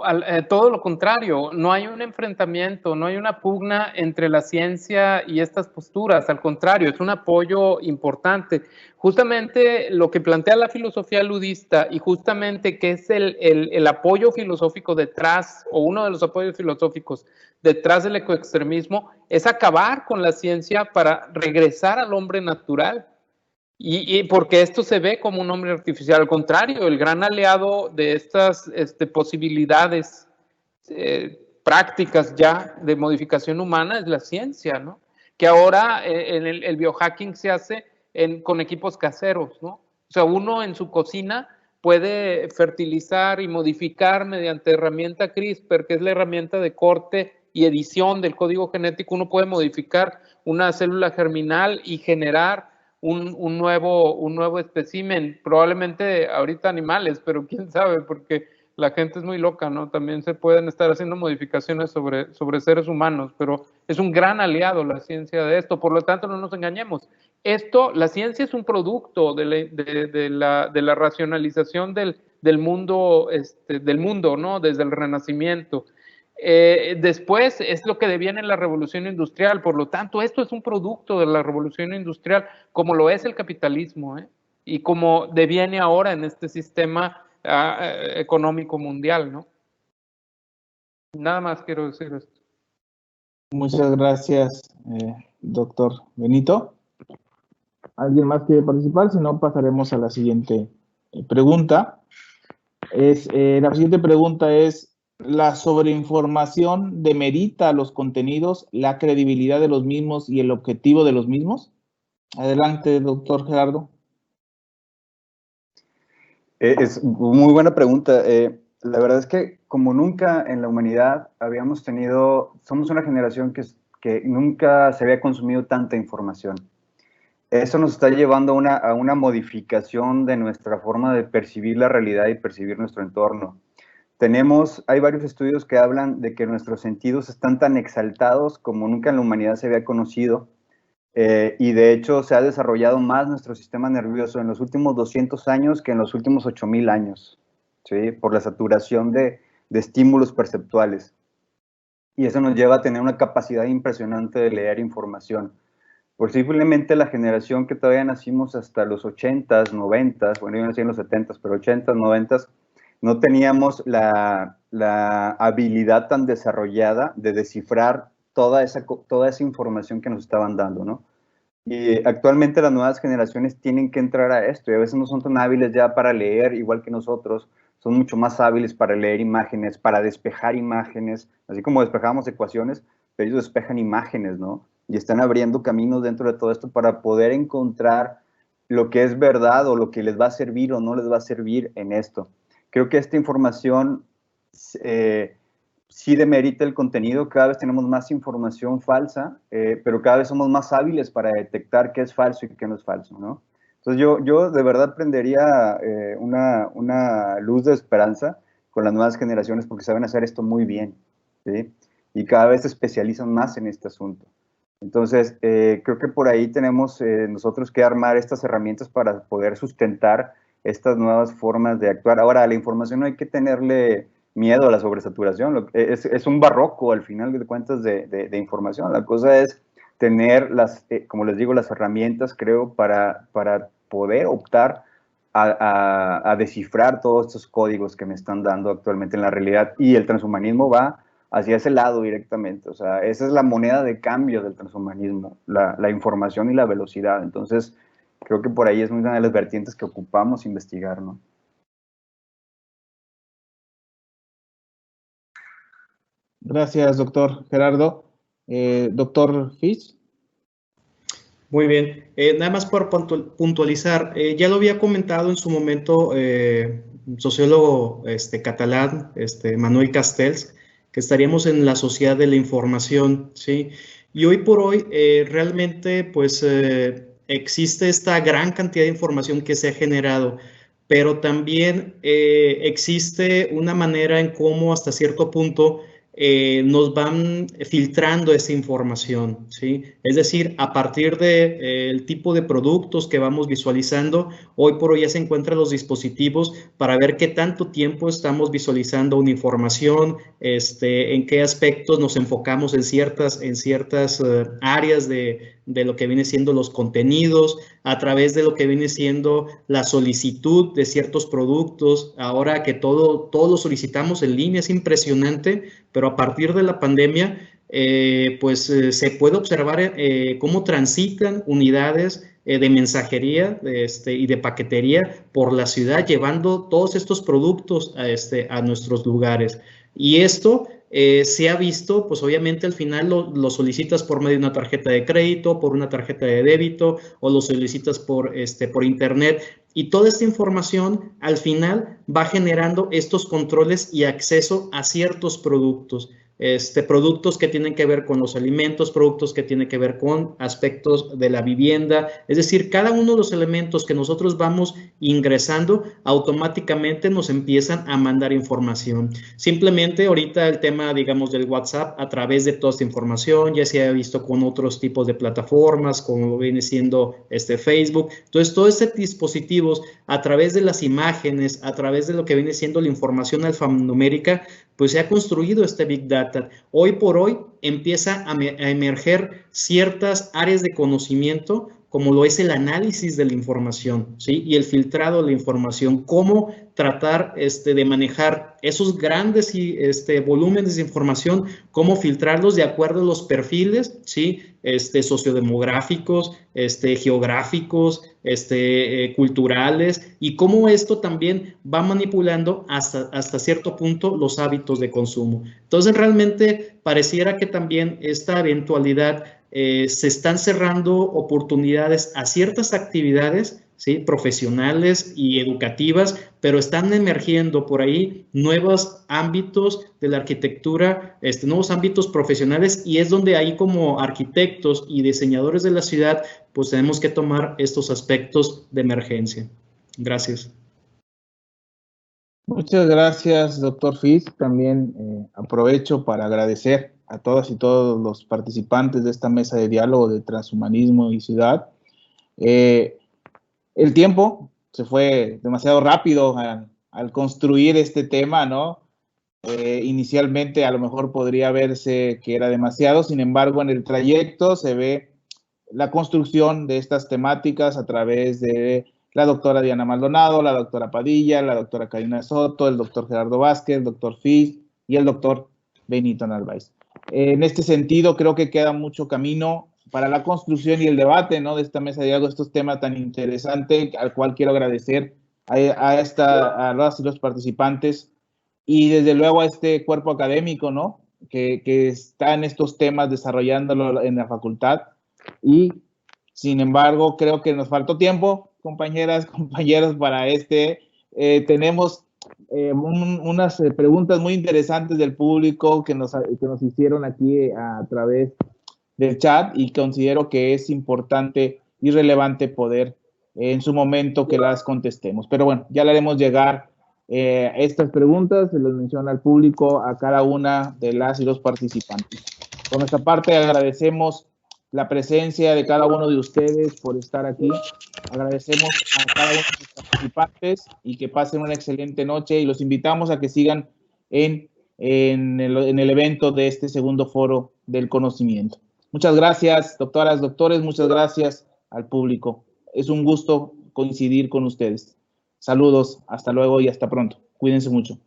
todo lo contrario, no hay un enfrentamiento, no hay una pugna entre la ciencia y estas posturas, al contrario, es un apoyo importante. Justamente lo que plantea la filosofía ludista y justamente que es el apoyo filosófico detrás, o uno de los apoyos filosóficos detrás del ecoextremismo, es acabar con la ciencia para regresar al hombre natural. Y porque esto se ve como un hombre artificial, al contrario, el gran aliado de estas posibilidades prácticas ya de modificación humana es la ciencia, ¿no? Que ahora el biohacking se hace con equipos caseros, ¿no? O sea, uno en su cocina puede fertilizar y modificar mediante herramienta CRISPR, que es la herramienta de corte y edición del código genético, uno puede modificar una célula germinal y generar un nuevo espécimen, probablemente ahorita animales, pero quién sabe, porque la gente es muy loca, ¿no? También se pueden estar haciendo modificaciones sobre seres humanos, pero es un gran aliado la ciencia de esto, por lo tanto no nos engañemos. la ciencia es un producto de la racionalización del mundo, ¿no? Desde el Renacimiento. Después es lo que deviene la revolución industrial, por lo tanto esto es un producto de la revolución industrial, como lo es el capitalismo, y como deviene ahora en este sistema económico mundial, ¿no? Nada más quiero decir esto. Muchas gracias, doctor Benito. ¿Alguien más quiere participar? Si no, pasaremos a la siguiente pregunta. La siguiente pregunta es: ¿la sobreinformación demerita los contenidos, la credibilidad de los mismos y el objetivo de los mismos? Adelante, doctor Gerardo. Es muy buena pregunta. La verdad es que como nunca en la humanidad somos una generación que nunca se había consumido tanta información. Eso nos está llevando a una modificación de nuestra forma de percibir la realidad y percibir nuestro entorno. Hay varios estudios que hablan de que nuestros sentidos están tan exaltados como nunca en la humanidad se había conocido, y de hecho se ha desarrollado más nuestro sistema nervioso en los últimos 200 años que en los últimos 8,000 años, ¿sí? Por la saturación de estímulos perceptuales. Y eso nos lleva a tener una capacidad impresionante de leer información. Posiblemente la generación que todavía nacimos hasta los 80s, 90s, bueno, yo nací en los 70s, pero 80s, 90s, no teníamos la habilidad tan desarrollada de descifrar toda esa información que nos estaban dando, ¿no? Y actualmente las nuevas generaciones tienen que entrar a esto, y a veces no son tan hábiles ya para leer, igual que nosotros, son mucho más hábiles para leer imágenes, para despejar imágenes, así como despejamos ecuaciones, pero ellos despejan imágenes, ¿no? Y están abriendo caminos dentro de todo esto para poder encontrar lo que es verdad o lo que les va a servir o no les va a servir en esto. Creo que esta información sí demerita el contenido. Cada vez tenemos más información falsa, pero cada vez somos más hábiles para detectar qué es falso y qué no es falso, ¿no? Entonces yo de verdad prendería una luz de esperanza con las nuevas generaciones porque saben hacer esto muy bien, ¿sí? Y cada vez se especializan más en este asunto. Entonces, creo que por ahí tenemos nosotros que armar estas herramientas para poder sustentar estas nuevas formas de actuar. Ahora, a la información no hay que tenerle miedo a la sobresaturación. Es un barroco, al final de cuentas, de información. La cosa es tener, como les digo, las herramientas, creo, para poder optar a descifrar todos estos códigos que me están dando actualmente en la realidad. Y el transhumanismo va hacia ese lado directamente. O sea, esa es la moneda de cambio del transhumanismo, la información y la velocidad. Entonces, creo que por ahí es una de las vertientes que ocupamos investigar, ¿no? Gracias, doctor Gerardo. Doctor Fitz. Muy bien. Nada más por puntualizar, ya lo había comentado en su momento un sociólogo catalán, Manuel Castells, que estaríamos en la sociedad de la información, ¿sí? Y hoy por hoy realmente pues existe esta gran cantidad de información que se ha generado, pero también existe una manera en cómo hasta cierto punto nos van filtrando esa información, ¿sí? Es decir, a partir del tipo de productos que vamos visualizando, hoy por hoy ya se encuentran los dispositivos para ver qué tanto tiempo estamos visualizando una información, en qué aspectos nos enfocamos en ciertas áreas de lo que viene siendo los contenidos, a través de lo que viene siendo la solicitud de ciertos productos. Ahora que todo lo solicitamos en línea, es impresionante, pero a partir de la pandemia, se puede observar cómo transitan unidades de mensajería y de paquetería por la ciudad, llevando todos estos productos a nuestros lugares. Y esto se ha visto, pues obviamente al final lo solicitas por medio de una tarjeta de crédito, por una tarjeta de débito, o lo solicitas por internet, y toda esta información al final va generando estos controles y acceso a ciertos productos. productos que tienen que ver con los alimentos, productos que tienen que ver con aspectos de la vivienda. Es decir, cada uno de los elementos que nosotros vamos ingresando automáticamente nos empiezan a mandar información. Simplemente ahorita el tema, digamos, del WhatsApp, a través de toda esta información, ya se ha visto con otros tipos de plataformas, como viene siendo Facebook. Entonces, todos estos dispositivos, a través de las imágenes, a través de lo que viene siendo la información alfanumérica, pues se ha construido este Big Data. Hoy por hoy empieza a emerger ciertas áreas de conocimiento, como lo es el análisis de la información, ¿sí? Y el filtrado de la información, cómo tratar de manejar esos grandes volúmenes de información, cómo filtrarlos de acuerdo a los perfiles, ¿sí? Sociodemográficos, geográficos, culturales, y cómo esto también va manipulando hasta cierto punto los hábitos de consumo. Entonces, realmente pareciera que también esta eventualidad se están cerrando oportunidades a ciertas actividades, ¿sí? Profesionales y educativas, pero están emergiendo por ahí nuevos ámbitos de la arquitectura, nuevos ámbitos profesionales, y es donde ahí como arquitectos y diseñadores de la ciudad, pues tenemos que tomar estos aspectos de emergencia. Gracias. Muchas gracias, doctor Fiz. También aprovecho para agradecer a todas y todos los participantes de esta mesa de diálogo de transhumanismo y ciudad. El tiempo se fue demasiado rápido al construir este tema, ¿no? Inicialmente a lo mejor podría verse que era demasiado, sin embargo en el trayecto se ve la construcción de estas temáticas a través de la doctora Diana Maldonado, la doctora Padilla, la doctora Karina Soto, el doctor Gerardo Vázquez, el doctor Fiz y el doctor Benito Narváez. En este sentido, creo que queda mucho camino para la construcción y el debate, ¿no? De esta mesa de diálogo, estos temas tan interesantes, al cual quiero agradecer a los participantes y desde luego a este cuerpo académico, ¿no? Que está en estos temas desarrollándolo en la facultad. Y sin embargo, creo que nos faltó tiempo, compañeras, compañeros, para tenemos unas preguntas muy interesantes del público que nos hicieron aquí a través del chat, y considero que es importante y relevante poder en su momento que las contestemos. Pero bueno, ya le haremos llegar estas preguntas, se las menciona al público, a cada una de las y los participantes. Por nuestra parte, agradecemos la presencia de cada uno de ustedes por estar aquí. Agradecemos a cada uno de los participantes y que pasen una excelente noche, y los invitamos a que sigan en el evento de este segundo foro del conocimiento. Muchas gracias, doctoras, doctores, muchas gracias al público. Es un gusto coincidir con ustedes. Saludos, hasta luego y hasta pronto. Cuídense mucho.